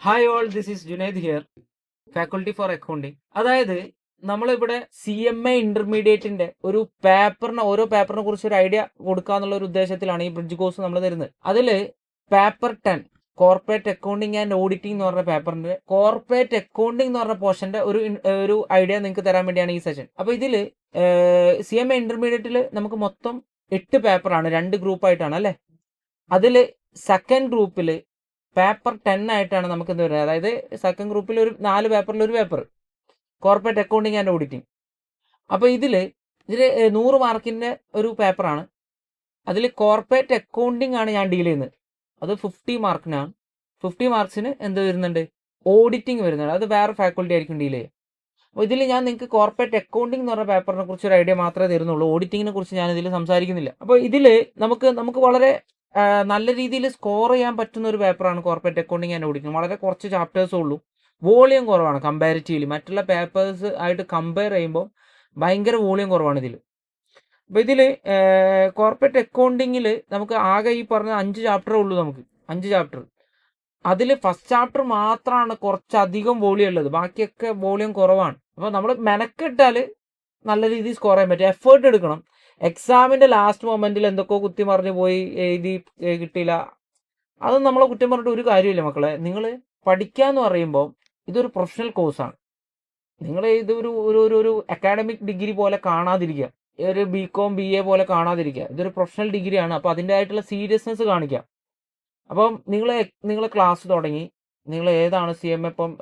Hi all, this is Junaid here, faculty for അക്കൗണ്ടിങ്. അതായത് നമ്മളിവിടെ CMA ഇന്റർമീഡിയറ്റിന്റെ ഒരു പേപ്പറിന് ഓരോ പേപ്പറിനെ കുറിച്ച് ഒരു ഐഡിയ കൊടുക്കുക എന്നുള്ള ഒരു ഉദ്ദേശത്തിലാണ് ഈ ബ്രിഡ്ജ് കോഴ്സ് നമ്മൾ തരുന്നത്. അതിൽ paper 10 corporate accounting and auditing എന്ന് പറഞ്ഞ പേപ്പറിന്റെ കോർപ്പറേറ്റ് അക്കൗണ്ടിംഗ് എന്ന് പറഞ്ഞ പോർഷന്റെ ഒരു ഐഡിയ നിങ്ങൾക്ക് തരാൻ വേണ്ടിയാണ് ഈ സെഷൻ. അപ്പൊ ഇതില് CMA ഇന്റർമീഡിയറ്റിൽ നമുക്ക് മൊത്തം 8 പേപ്പറാണ്, 2 ഗ്രൂപ്പായിട്ടാണ് അല്ലെ. അതില് സെക്കൻഡ് ഗ്രൂപ്പിൽ പേപ്പർ 10 ആയിട്ടാണ് നമുക്ക് എന്ത് വരുന്നത്. അതായത് സെക്കൻഡ് ഗ്രൂപ്പിൽ ഒരു 4 പേപ്പറിൽ ഒരു paper corporate accounting and auditing. അപ്പോൾ ഇതില് 100 മാർക്കിന്റെ ഒരു പേപ്പറാണ്. അതിൽ കോർപ്പറേറ്റ് അക്കൗണ്ടിങ് ആണ് ഞാൻ ഡീൽ ചെയ്യുന്നത്. അത് 50 മാർക്കിനാണ്. 50 മാർക്സിന് എന്ത് വരുന്നുണ്ട്, ഓഡിറ്റിംഗ് വരുന്നുണ്ട്. അത് വേറെ ഫാക്കൾട്ടി ആയിരിക്കും ഡീൽ ചെയ്യുക. അപ്പോൾ ഇതിൽ ഞാൻ നിങ്ങൾക്ക് കോർപ്പറേറ്റ് അക്കൗണ്ടിംഗ് എന്ന് പറഞ്ഞ പേപ്പറിനെ കുറിച്ച് ഒരു ഐഡിയ മാത്രമേ തരുന്നുള്ളൂ. ഓഡിറ്റിങ്ങിനെ കുറിച്ച് ഞാൻ ഇതിൽ സംസാരിക്കുന്നില്ല. അപ്പോൾ ഇതിൽ നമുക്ക് വളരെ നല്ല രീതിയിൽ സ്കോർ ചെയ്യാൻ പറ്റുന്ന ഒരു പേപ്പറാണ് കോർപ്പറേറ്റ് അക്കൗണ്ടിങ് ആൻഡ് ഓഡിറ്റിംഗ്. വളരെ കുറച്ച് ചാപ്റ്റേഴ്സേ ഉള്ളൂ, വോളിയം കുറവാണ് കമ്പാരിറ്റീവ്ലി. മറ്റുള്ള പേപ്പേഴ്സ് ആയിട്ട് കമ്പയർ ചെയ്യുമ്പോൾ ഭയങ്കര വോളിയം കുറവാണ് ഇതിൽ. അപ്പോൾ ഇതിൽ കോർപ്പറേറ്റ് അക്കൗണ്ടിങ്ങിൽ നമുക്ക് ആകെ ഈ പറഞ്ഞ 5 ചാപ്റ്ററേ ഉള്ളൂ. നമുക്ക് 5 ചാപ്റ്റർ. അതിൽ ഫസ്റ്റ് ചാപ്റ്റർ മാത്രമാണ് കുറച്ചധികം വോളിയം ഉള്ളത്, ബാക്കിയൊക്കെ വോളിയം കുറവാണ്. അപ്പോൾ നമ്മൾ മെനക്കെട്ടാൽ നല്ല രീതിയിൽ സ്കോർ ചെയ്യാൻ പറ്റും. എഫേർട്ട് എടുക്കണം. എക്സാമിന്റെ ലാസ്റ്റ് മൊമെന്റിൽ എന്തൊക്കെയോ കുത്തി മറിഞ്ഞ് പോയി എഴുതി കിട്ടിയില്ല, അതൊന്നും നമ്മളെ കുറ്റം പറഞ്ഞിട്ട് ഒരു കാര്യമില്ല മക്കളെ. നിങ്ങൾ പഠിക്കാന്ന് പറയുമ്പോൾ ഇതൊരു പ്രൊഫഷണൽ കോഴ്സാണ്. നിങ്ങൾ ഇത് ഒരു അക്കാഡമിക് ഡിഗ്രി പോലെ കാണാതിരിക്കുക, ഒരു BCom BA പോലെ കാണാതിരിക്കുക. ഇതൊരു പ്രൊഫഷണൽ ഡിഗ്രിയാണ്. അപ്പോൾ അതിൻ്റെ ആയിട്ടുള്ള സീരിയസ്നെസ് കാണിക്കാം. അപ്പം നിങ്ങൾ ക്ലാസ് തുടങ്ങി, നിങ്ങൾ ഏതാണ് CMA ഇപ്പം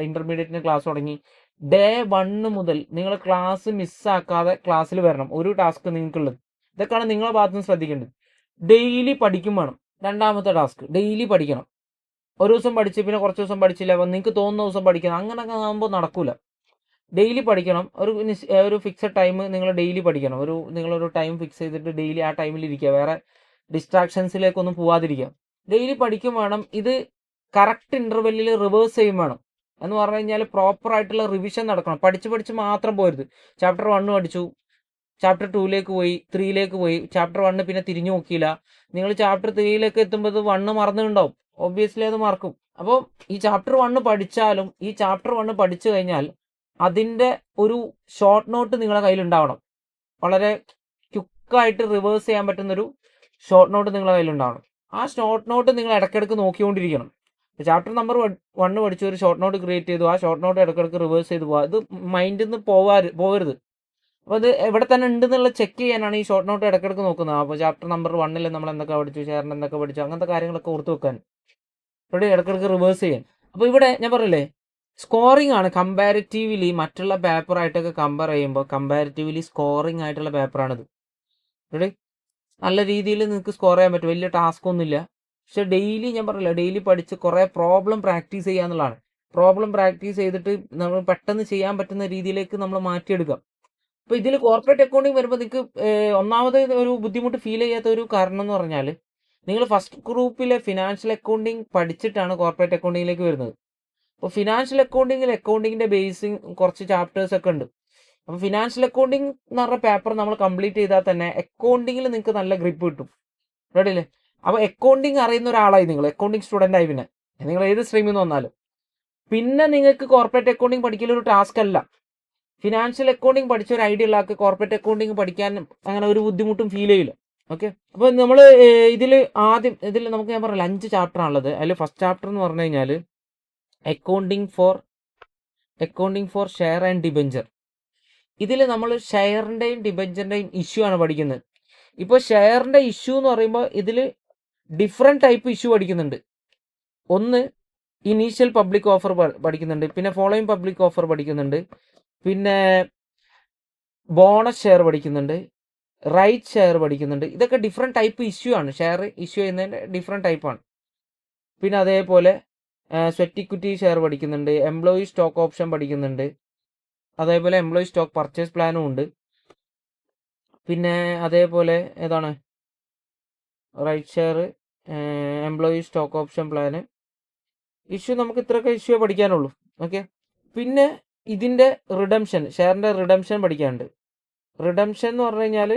ഇന്റർമീഡിയറ്റിന് ക്ലാസ് തുടങ്ങി, ഡേ 1 മുതൽ നിങ്ങൾ ക്ലാസ് മിസ്സാക്കാതെ ക്ലാസ്സിൽ വരണം. ഒരു ടാസ്ക് നിങ്ങൾക്കുള്ളത്. ഇതൊക്കെയാണ് നിങ്ങളെ ഭാഗത്ത് നിന്ന് ശ്രദ്ധിക്കേണ്ടത്. ഡെയിലി പഠിക്കും വേണം. രണ്ടാമത്തെ ടാസ്ക്, ഡെയിലി പഠിക്കണം. ഒരു ദിവസം പഠിച്ച് പിന്നെ കുറച്ച് ദിവസം പഠിച്ചില്ല, അപ്പം നിങ്ങൾക്ക് തോന്നുന്ന ദിവസം പഠിക്കണം, അങ്ങനെയൊക്കെ ആകുമ്പോൾ നടക്കൂല. ഡെയിലി പഠിക്കണം. ഒരു ഫിക്സഡ് ടൈം നിങ്ങൾ ഡെയിലി പഠിക്കണം. നിങ്ങളൊരു ടൈം ഫിക്സ് ചെയ്തിട്ട് ഡെയിലി ആ ടൈമിൽ ഇരിക്കുക. വേറെ ഡിസ്ട്രാക്ഷൻസിലേക്കൊന്നും പോവാതിരിക്കുക. ഡെയിലി പഠിക്കും വേണം. ഇത് കറക്റ്റ് ഇന്റർവെല്ലിൽ റിവേഴ്സ് ചെയ്യും വേണം. എന്ന് പറഞ്ഞു കഴിഞ്ഞാൽ പ്രോപ്പർ ആയിട്ടുള്ള റിവിഷൻ നടക്കണം. പഠിച്ച് മാത്രം പോരുത്. ചാപ്റ്റർ 1 പഠിച്ചു, ചാപ്റ്റർ 2ലേക്ക് പോയി, 3ലേക്ക് പോയി, ചാപ്റ്റർ 1 പിന്നെ തിരിഞ്ഞു നോക്കിയില്ല. നിങ്ങൾ ചാപ്റ്റർ 3ലേക്ക് എത്തുമ്പോൾ 1 മറന്നിട്ടുണ്ടാവും. ഒബ്വിയസ്ലി അത് മറക്കും. അപ്പോൾ ഈ ചാപ്റ്റർ 1 പഠിച്ചാലും ഈ ചാപ്റ്റർ 1 പഠിച്ചു കഴിഞ്ഞാൽ അതിൻ്റെ ഒരു ഷോർട്ട് നോട്ട് നിങ്ങളുടെ കയ്യിൽ ഉണ്ടാവണം. വളരെ ക്വിക്കായിട്ട് റിവേഴ്സ് ചെയ്യാൻ പറ്റുന്നൊരു ഷോർട്ട് നോട്ട് നിങ്ങളുടെ കയ്യിൽ ഉണ്ടാവണം. ആ ഷോർട്ട് നോട്ട് നിങ്ങൾ ഇടയ്ക്കിടയ്ക്ക് നോക്കിക്കൊണ്ടിരിക്കണം. ചാപ്റ്റർ നമ്പർ 1 പഠിച്ചു, ഒരു ഷോർട്ട് നോട്ട് ക്രിയേറ്റ് ചെയ്തു, ആ ഷോർട്ട് നോട്ട് ഇടയ്ക്കിടയ്ക്ക് റിവേഴ്സ് ചെയ്ത് പോവുക. ഇത് മൈൻഡിൽ നിന്ന് പോകരുത്. അപ്പോൾ അത് എവിടെ തന്നെ ഉണ്ടെന്നുള്ള ചെക്ക് ചെയ്യാനാണ് ഈ ഷോർട്ട് നോട്ട് ഇടയ്ക്കിടയ്ക്ക് നോക്കുന്നത്. അപ്പോൾ ചാപ്റ്റർ നമ്പർ 1 നമ്മൾ എന്തൊക്കെ പഠിച്ചു, ഷെയറിന് എന്തൊക്കെ പഠിച്ചു, അങ്ങനത്തെ കാര്യങ്ങളൊക്കെ ഓർത്ത് വെക്കാൻ, ഇവിടെ ഇടയ്ക്കിടയ്ക്ക് റിവേഴ്സ് ചെയ്യാൻ. അപ്പോൾ ഇവിടെ ഞാൻ പറയില്ലേ, സ്കോറിംഗ് ആണ് കമ്പാരിറ്റീവ്ലി മറ്റുള്ള പേപ്പറായിട്ടൊക്കെ കമ്പയർ ചെയ്യുമ്പോൾ കമ്പാരിറ്റീവ്ലി സ്കോറിംഗ് ആയിട്ടുള്ള പേപ്പറാണിത്. ഇവിടെ നല്ല രീതിയിൽ നിങ്ങൾക്ക് സ്കോർ ചെയ്യാൻ പറ്റും. വലിയ ടാസ്ക് ഒന്നുമില്ല. പക്ഷെ ഡെയിലി ഞാൻ പറയില്ല, ഡെയിലി പഠിച്ച് കുറേ പ്രോബ്ലം പ്രാക്ടീസ് ചെയ്യുക എന്നുള്ളതാണ്. പ്രോബ്ലം പ്രാക്ടീസ് ചെയ്തിട്ട് നമ്മൾ പെട്ടെന്ന് ചെയ്യാൻ പറ്റുന്ന രീതിയിലേക്ക് നമ്മൾ മാറ്റിയെടുക്കാം. അപ്പോൾ ഇതിൽ കോർപ്പറേറ്റ് അക്കൗണ്ടിങ് വരുമ്പോൾ നിങ്ങൾക്ക് ഒന്നാമത് ഒരു ബുദ്ധിമുട്ട് ഫീൽ ചെയ്യാത്ത ഒരു കാരണം എന്ന് പറഞ്ഞാൽ, നിങ്ങൾ ഫസ്റ്റ് ഗ്രൂപ്പിലെ ഫിനാൻഷ്യൽ അക്കൗണ്ടിങ് പഠിച്ചിട്ടാണ് കോർപ്പറേറ്റ് അക്കൗണ്ടിങ്ങിലേക്ക് വരുന്നത്. അപ്പോൾ ഫിനാൻഷ്യൽ അക്കൗണ്ടിങ്ങിന്റെ ബേസിങ് കുറച്ച് ചാപ്റ്റേഴ്സ് ഒക്കെ ഉണ്ട്. അപ്പോൾ ഫിനാൻഷ്യൽ അക്കൗണ്ടിങ് എന്ന് പറഞ്ഞ പേപ്പർ നമ്മൾ കംപ്ലീറ്റ് ചെയ്താൽ തന്നെ അക്കൗണ്ടിങ്ങിൽ നിങ്ങൾക്ക് നല്ല ഗ്രിപ്പ് കിട്ടും. റെഡി അല്ലേ? അപ്പോൾ അക്കൗണ്ടിങ് അറിയുന്ന ഒരാളായി നിങ്ങൾ, അക്കൗണ്ടിങ് സ്റ്റുഡൻ്റ് ആയി, പിന്നെ നിങ്ങൾ ഏത് സ്ട്രീമിൽ നിന്ന് വന്നാലും പിന്നെ നിങ്ങൾക്ക് കോർപ്പറേറ്റ് അക്കൗണ്ടിങ് പഠിക്കലൊരു ടാസ്ക് അല്ല. ഫിനാൻഷ്യൽ അക്കൗണ്ടിങ് പഠിച്ച ഒരു ഐഡിയ ഉള്ള ആൾക്ക് കോർപ്പറേറ്റ് അക്കൗണ്ടിങ് പഠിക്കാൻ അങ്ങനെ ഒരു ബുദ്ധിമുട്ടും ഫീൽ ചെയ്യില്ല. ഓക്കെ. അപ്പോൾ നമ്മൾ ഇതിൽ നമുക്ക് ഞാൻ പറഞ്ഞില്ല 5 ചാപ്റ്റർ ആണുള്ളത്. അതിൽ ഫസ്റ്റ് ചാപ്റ്റർ എന്ന് പറഞ്ഞു കഴിഞ്ഞാൽ accounting for share and debenture. ഇതിൽ നമ്മൾ ഷെയറിൻ്റെയും ഡിബഞ്ചറിൻ്റെയും ഇഷ്യൂ ആണ് പഠിക്കുന്നത്. ഇപ്പോൾ ഷെയറിൻ്റെ ഇഷ്യൂ എന്ന് പറയുമ്പോൾ ഇതിൽ ഡിഫറെൻറ്റ് ടൈപ്പ് ഇഷ്യൂ പഠിക്കുന്നുണ്ട്. ഒന്ന് ഇനീഷ്യൽ പബ്ലിക് ഓഫർ പഠിക്കുന്നുണ്ട്, പിന്നെ ഫോളോയിങ് പബ്ലിക് ഓഫർ പഠിക്കുന്നുണ്ട്, പിന്നെ ബോണസ് ഷെയർ പഠിക്കുന്നുണ്ട്, റൈറ്റ് ഷെയർ പഠിക്കുന്നുണ്ട്. ഇതൊക്കെ ഡിഫറെൻറ്റ് ടൈപ്പ് ഇഷ്യൂ ആണ്. ഷെയർ ഇഷ്യൂ ചെയ്യുന്നതിൻ്റെ ഡിഫറെൻറ്റ് ടൈപ്പാണ്. പിന്നെ അതേപോലെ സ്വെറ്റ് ഇക്വിറ്റി ഷെയർ പഠിക്കുന്നുണ്ട്, എംപ്ലോയി സ്റ്റോക്ക് ഓപ്ഷൻ പഠിക്കുന്നുണ്ട്, അതേപോലെ എംപ്ലോയി സ്റ്റോക്ക് പർച്ചേസ് പ്ലാനും ഉണ്ട്. പിന്നെ അതേപോലെ ഏതാണ് right share, employee stock option plan issue. നമുക്ക് ഇത്രയൊക്കെ ഇഷ്യൂ പഠിക്കാനുള്ളൂ. ഓക്കെ. പിന്നെ ഇതിൻ്റെ റിഡംഷൻ, ഷെയറിൻ്റെ റിഡംഷൻ പഠിക്കാനുണ്ട്. റിഡംഷൻ എന്ന് പറഞ്ഞു കഴിഞ്ഞാൽ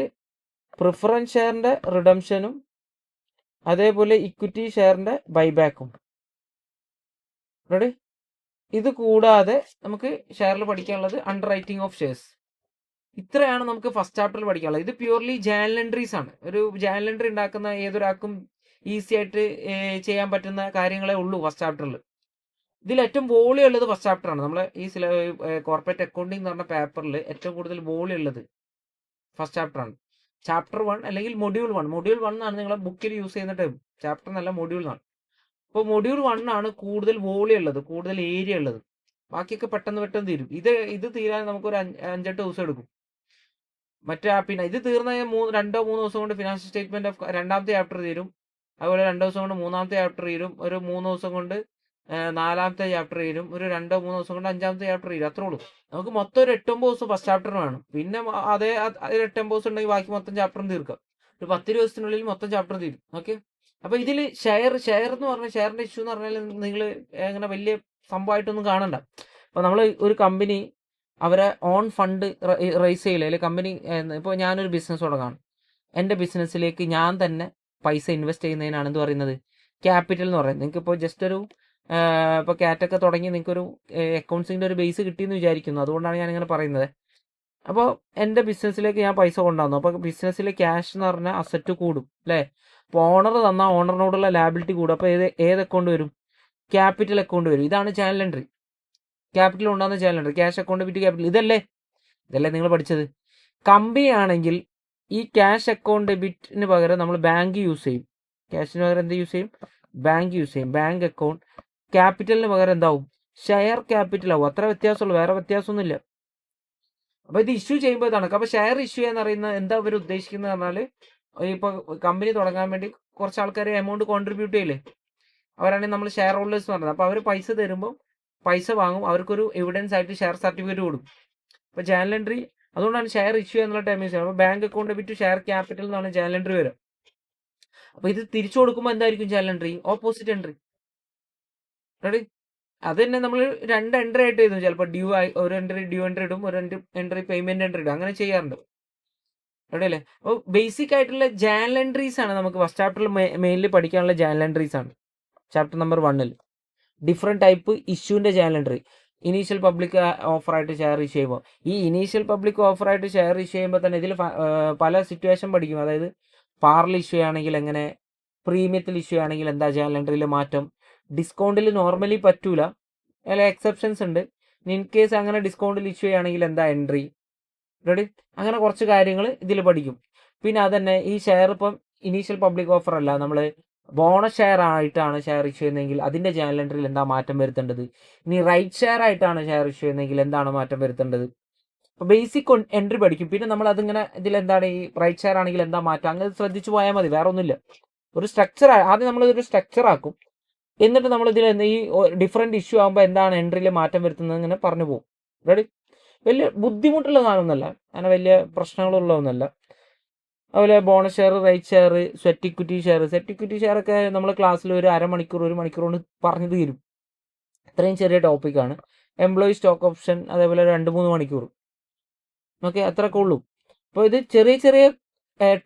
പ്രിഫറൻസ് ഷെയറിൻ്റെ റിഡംഷനും അതേപോലെ ഇക്വിറ്റി ഷെയറിൻ്റെ ബൈബാക്കും. റെഡി. ഇത് കൂടാതെ നമുക്ക് ഷെയറിൽ പഠിക്കാനുള്ളത് അണ്ടർ റൈറ്റിംഗ് ഓഫ് ഷെയർസ്. ഇത്രയാണ് നമുക്ക് ഫസ്റ്റ് ചാപ്റ്ററിൽ പഠിക്കാനുള്ളത്. ഇത് പ്യൂർലി ജേണൽ എൻട്രീസ് ആണ്. ഒരു ജേണൽ എൻട്രി ഉണ്ടാക്കുന്ന ഏതൊരാൾക്കും ഈസി ആയിട്ട് ചെയ്യാൻ പറ്റുന്ന കാര്യങ്ങളേ ഉള്ളൂ ഫസ്റ്റ് ചാപ്റ്ററിൽ. ഇതിൽ ഏറ്റവും വോളിയം ഉള്ളത് ഫസ്റ്റ് ചാപ്റ്റർ ആണ്. നമ്മളെ ഈ കോർപ്പറേറ്റ് അക്കൗണ്ടിംഗ് എന്ന് പറഞ്ഞ പേപ്പറിൽ ഏറ്റവും കൂടുതൽ വോളിയം ഉള്ളത് ഫസ്റ്റ് ചാപ്റ്റർ ആണ്. ചാപ്റ്റർ 1 അല്ലെങ്കിൽ മൊഡ്യൂൾ 1. മൊഡ്യൂൾ 1 ആണ് നിങ്ങളെ ബുക്കിൽ യൂസ് ചെയ്യുന്ന ടൈം. ചാപ്റ്റർ നല്ല മൊഡ്യൂൾ ആണ്. അപ്പോൾ മൊഡ്യൂൾ 1 ആണ് കൂടുതൽ വോളിയം ഉള്ളത്, കൂടുതൽ ഏരിയ ഉള്ളത്. ബാക്കിയൊക്കെ പെട്ടെന്ന് തീരും. ഇത് തീരാൻ നമുക്കൊരു 5-8 ദിവസം എടുക്കും. പിന്നെ ഇത് തീർന്ന 2-3 ദിവസം കൊണ്ട് ഫിനാൻഷ്യൽ സ്റ്റേറ്റ്മെന്റ് ഓഫ് രണ്ടാമത്തെ ചാപ്റ്റർ തീരും. അതുപോലെ 2 ദിവസം കൊണ്ട് മൂന്നാമത്തെ ചാപ്റ്റർ തീരും. ഒരു 3 ദിവസം കൊണ്ട് നാലാമത്തെ ചാപ്റ്റർ തീരും. ഒരു 2-3 ദിവസം കൊണ്ട് അഞ്ചാമത്തെ ചാപ്റ്റർ തീരും. അത്രേ ഉള്ളൂ. നമുക്ക് മൊത്തം ഒരു 8-9 ദിവസം ഫസ്റ്റ് ചാപ്റ്റർ വേണം. പിന്നെ അതേ 8-9 ദിവസം ഉണ്ടെങ്കിൽ ബാക്കി മൊത്തം ചാപ്റ്ററും തീർക്കാം. ഒരു 10 ദിവസത്തിനുള്ളിൽ മൊത്തം ചാപ്റ്റർ തീരും. ഓക്കെ. അപ്പൊ ഇതിൽ ഷെയർ എന്ന് പറഞ്ഞാൽ ഷെയറിന്റെ ഇഷ്യൂ എന്ന് പറഞ്ഞാൽ നിങ്ങൾ അങ്ങനെ വലിയ സംഭവമായിട്ടൊന്നും കാണണ്ട. അപ്പൊ നമ്മൾ ഒരു കമ്പനി അവരെ ഓൺ ഫണ്ട് റൈസ് ചെയ്യില്ല, അല്ലെങ്കിൽ കമ്പനി ഇപ്പോൾ ഞാനൊരു ബിസിനസ് തുടങ്ങാണ്. എൻ്റെ ബിസിനസ്സിലേക്ക് ഞാൻ തന്നെ പൈസ ഇൻവെസ്റ്റ് ചെയ്യുന്നതിനാണ് എന്ത് പറയുന്നത്, ക്യാപിറ്റൽ എന്ന് പറയുന്നത്. നിങ്ങൾക്ക് ഇപ്പോൾ ജസ്റ്റ് ഒരു ഇപ്പോൾ കാറ്റൊക്കെ തുടങ്ങി നിങ്ങൾക്കൊരു അക്കൗണ്ട്സിൻ്റെ ഒരു ബേസ് കിട്ടിയെന്ന് വിചാരിക്കുന്നു. അതുകൊണ്ടാണ് ഞാനിങ്ങനെ പറയുന്നത്. അപ്പോൾ എൻ്റെ ബിസിനസ്സിലേക്ക് ഞാൻ പൈസ കൊണ്ടുവന്നു. അപ്പോൾ ബിസിനസ്സിൽ ക്യാഷ് എന്ന് പറഞ്ഞാൽ അസറ്റ് കൂടും അല്ലേ. അപ്പോൾ ഓണർ തന്നാൽ ഓണറിനോടുള്ള ലാബിലിറ്റി കൂടും. അപ്പോൾ ഏത് അക്കൗണ്ട് വരും? ക്യാപിറ്റൽ അക്കൗണ്ട് വരും. ഇതാണ് ചാനൽ എൻട്രി. ക്യാപിറ്റൽ ഉണ്ടാകുന്ന ചാനൽ എൻട്രി. ക്യാഷ് അക്കൗണ്ട് വിറ്റ് ക്യാപിറ്റൽ. ഇതല്ലേ നിങ്ങൾ പഠിച്ചത്. കമ്പനി ആണെങ്കിൽ ഈ ക്യാഷ് അക്കൗണ്ട് ഡെബിറ്റിന് പകരം നമ്മൾ ബാങ്ക് യൂസ് ചെയ്യും. ക്യാഷിന് പകരം എന്ത് യൂസ് ചെയ്യും? ബാങ്ക് യൂസ് ചെയ്യും. Bank account. ക്യാപിറ്റലിന് പകരം എന്താവും? ഷെയർ ക്യാപിറ്റൽ ആവും. അത്ര വ്യത്യാസമുള്ളൂ, വേറെ വ്യത്യാസമൊന്നുമില്ല. അപ്പോൾ ഇത് ഇഷ്യൂ ചെയ്യുമ്പോൾ ഇതാണ്. അപ്പോൾ ഷെയർ ഇഷ്യൂ എന്ന് പറയുന്നത് എന്താ അവർ ഉദ്ദേശിക്കുന്നത് പറഞ്ഞാൽ, ഇപ്പോൾ കമ്പനി തുടങ്ങാൻ വേണ്ടി കുറച്ച് ആൾക്കാർ എമൗണ്ട് കോൺട്രിബ്യൂട്ട് ചെയ്യില്ലേ, അവരാണെങ്കിൽ നമ്മൾ ഷെയർ ഹോൾഡേഴ്സ് എന്ന് പറയുന്നത്. അപ്പോൾ അവർ പൈസ തരുമ്പോൾ പൈസ വാങ്ങും, അവർക്കൊരു എവിഡൻസ് ആയിട്ട് ഷെയർ സർട്ടിഫിക്കറ്റ് കൊടുക്കും. അപ്പോൾ ചാനൽ എൻട്രി അതുകൊണ്ടാണ് ഷെയർ ഇഷ്യൂ എന്നുള്ള ടൈം യൂസ് ചെയ്യുന്നത്. അപ്പോൾ ബാങ്ക് അക്കൗണ്ട് വിറ്റ് ഷെയർ ക്യാപിറ്റൽ എന്നാണ് ചാനൽ എൻട്രി വരിക. അപ്പോൾ ഇത് തിരിച്ചു കൊടുക്കുമ്പോൾ എന്തായിരിക്കും channel entry? Opposite entry. Ready. അത് തന്നെ നമ്മൾ 2 എൻട്രി ആയിട്ട് എഴുതും. ചിലപ്പോൾ ഒരു എൻട്രി ഡ്യൂ എൻട്രി ഇടും, ഒരു എൻട്രി പേയ്മെന്റ് എൻട്രി ഇടും. അങ്ങനെ ചെയ്യാറുണ്ട്. റെഡി അല്ലേ. അപ്പോൾ ബേസിക് ആയിട്ടുള്ള ജേണൽ എൻട്രീസ് ആണ് നമുക്ക് ഫസ്റ്റ് ചാപ്റ്ററിൽ മെയിൻലി പഠിക്കാനുള്ള ജേണൽ എൻട്രീസ് ആണ്. ചാപ്റ്റർ നമ്പർ 1 ഡിഫറെൻറ്റ് ടൈപ്പ് ഇഷ്യൂവിൻ്റെ ചാനൽ എൻട്രി. ഇനീഷ്യൽ പബ്ലിക് ഓഫറായിട്ട് ഷെയർ ഇഷ്യൂ ചെയ്യുമ്പോൾ, ഈ ഇനീഷ്യൽ പബ്ലിക് ഓഫറായിട്ട് ഷെയർ ഇഷ്യൂ ചെയ്യുമ്പോൾ തന്നെ ഇതിൽ പല സിറ്റുവേഷൻ പഠിക്കും. അതായത് പാർലൽ ഇഷ്യൂ ആണെങ്കിൽ എങ്ങനെ, പ്രീമിയത്തിൽ ഇഷ്യൂ ആണെങ്കിൽ എന്താ ചാനൽ എൻട്രിയിൽ മാറ്റം, ഡിസ്കൗണ്ടിൽ നോർമലി പറ്റൂല, അതിൽ എക്സെപ്ഷൻസ് ഉണ്ട്. ഇൻ കേസ് അങ്ങനെ ഡിസ്കൗണ്ടിൽ ഇഷ്യൂ ചെയ്യുകയാണെങ്കിൽ എന്താ എൻട്രി. റെഡി. അങ്ങനെ കുറച്ച് കാര്യങ്ങൾ ഇതിൽ പഠിക്കും. പിന്നെ അതന്നെ ഈ ഷെയർ ഇപ്പം ഇനീഷ്യൽ പബ്ലിക് ഓഫർ അല്ല, നമ്മൾ ബോണസ് ഷെയർ ആയിട്ടാണ് ഷെയർ ഇഷ്യൂ ചെയ്യുന്നതെങ്കിൽ അതിൻ്റെ ചാനൽ എൻട്രിയിൽ എന്താ മാറ്റം വരുത്തേണ്ടത്. ഇനി റൈറ്റ് ഷെയർ ആയിട്ടാണ് ഷെയർ ഇഷ്യൂ ചെയ്യുന്നതെങ്കിൽ എന്താണ് മാറ്റം വരുത്തേണ്ടത്. അപ്പോൾ ബേസിക് എൻട്രി പഠിക്കും. പിന്നെ നമ്മൾ അതിങ്ങനെ ഇതിലെന്താണ് ഈ റൈറ്റ് ഷെയർ ആണെങ്കിൽ എന്താ മാറ്റം, അങ്ങനെ ശ്രദ്ധിച്ചു പോയാൽ മതി, വേറെ ഒന്നുമില്ല. ഒരു സ്ട്രക്ചർ ആദ്യം നമ്മളിതൊരു സ്ട്രക്ചർ ആക്കും. എന്നിട്ട് നമ്മൾ ഇതിൽ ഈ ഡിഫറെൻറ്റ് ഇഷ്യൂ ആകുമ്പോൾ എന്താണ് എൻട്രിയിൽ മാറ്റം വരുത്തുന്നത് ഇങ്ങനെ പറഞ്ഞു പോകും. റെഡി. വലിയ ബുദ്ധിമുട്ടുള്ള സാധനമൊന്നുമല്ല, അങ്ങനെ വലിയ പ്രശ്നങ്ങളുള്ളതൊന്നുമല്ല. അതുപോലെ bonus share, right share, sweat equity share ഒക്കെ നമ്മൾ ക്ലാസ്സിൽ ഒരു അരമണിക്കൂർ 1 മണിക്കൂർ കൊണ്ട് പറഞ്ഞു തീരും. ഇത്രയും ചെറിയ ടോപ്പിക്കാണ്. എംപ്ലോയി സ്റ്റോക്ക് ഓപ്ഷൻ അതേപോലെ 2-3 മണിക്കൂർ. ഓക്കെ, അത്രയൊക്കെ ഉള്ളൂ. അപ്പോൾ ഇത് ചെറിയ ചെറിയ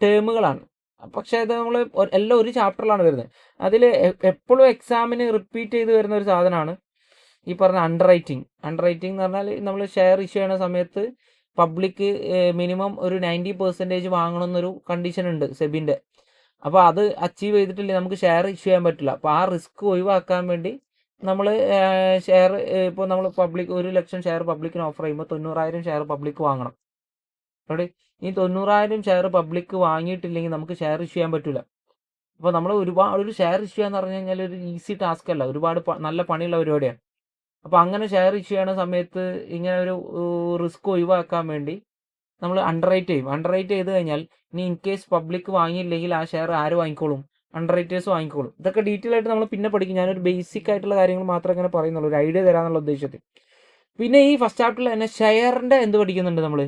ടേമുകളാണ്. പക്ഷേ ഇത് നമ്മൾ എല്ലാം ഒരു ചാപ്റ്ററിലാണ് വരുന്നത്. അതിൽ എപ്പോഴും എക്സാമിന് റിപ്പീറ്റ് ചെയ്ത് വരുന്ന ഒരു സാധനമാണ് ഈ പറഞ്ഞ അണ്ടർ റൈറ്റിംഗ് എന്ന് പറഞ്ഞാൽ നമ്മൾ ഷെയർ ഇഷ്യൂ ചെയ്യുന്ന സമയത്ത് പബ്ലിക് മിനിമം ഒരു 90% വാങ്ങണമെന്നൊരു കണ്ടീഷൻ ഉണ്ട് സെബിൻ്റെ. അപ്പോൾ അത് അച്ചീവ് ചെയ്തിട്ടില്ല നമുക്ക് ഷെയർ ഇഷ്യൂ ചെയ്യാൻ പറ്റില്ല. അപ്പോൾ ആ റിസ്ക് ഒഴിവാക്കാൻ വേണ്ടി നമ്മൾ ഷെയർ ഇപ്പോൾ നമ്മൾ 1 ലക്ഷം ഷെയർ പബ്ലിക്കിന് ഓഫർ ചെയ്യുമ്പോൾ 90,000 ഷെയർ പബ്ലിക് വാങ്ങണം. റെഡി. ഈ 90,000 ഷെയർ പബ്ലിക് വാങ്ങിയിട്ടില്ലെങ്കിൽ നമുക്ക് ഷെയർ ഇഷ്യൂ ചെയ്യാൻ പറ്റില്ല. അപ്പോൾ നമ്മൾ ഒരു ഷെയർ ഇഷ്യൂ എന്ന് പറഞ്ഞു കഴിഞ്ഞാൽ ഒരു ഈസി ടാസ്ക് അല്ല, ഒരുപാട് നല്ല പണിയുള്ള പരിപാടിയാണ്. അപ്പോൾ അങ്ങനെ ഷെയർ ഇഷ്യൂ ചെയ്യുന്ന സമയത്ത് ഇങ്ങനെ ഒരു റിസ്ക് ഒഴിവാക്കാൻ വേണ്ടി നമ്മൾ അണ്ടർ റൈറ്റ് ചെയ്ത് കഴിഞ്ഞാൽ ഇനി ഇൻ കേസ് പബ്ലിക് വാങ്ങിയില്ലെങ്കിൽ ആ ഷെയർ ആര് വാങ്ങിക്കോളും? Under writers വാങ്ങിക്കോളും. ഇതൊക്കെ ഡീറ്റെയിൽ ആയിട്ട് നമ്മൾ പിന്നെ പഠിക്കും. ഞാനൊരു ബേസിക് ആയിട്ടുള്ള കാര്യങ്ങൾ മാത്രമേ ഇങ്ങനെ പറയുന്നുള്ളൂ, ഒരു ഐഡിയ തരാമെന്നുള്ള ഉദ്ദേശത്തിൽ. പിന്നെ ഈ ഫസ്റ്റ് ചാപ്റ്ററിൽ തന്നെ ഷെയറിൻ്റെ എന്ത് പഠിക്കുന്നുണ്ട് നമ്മൾ,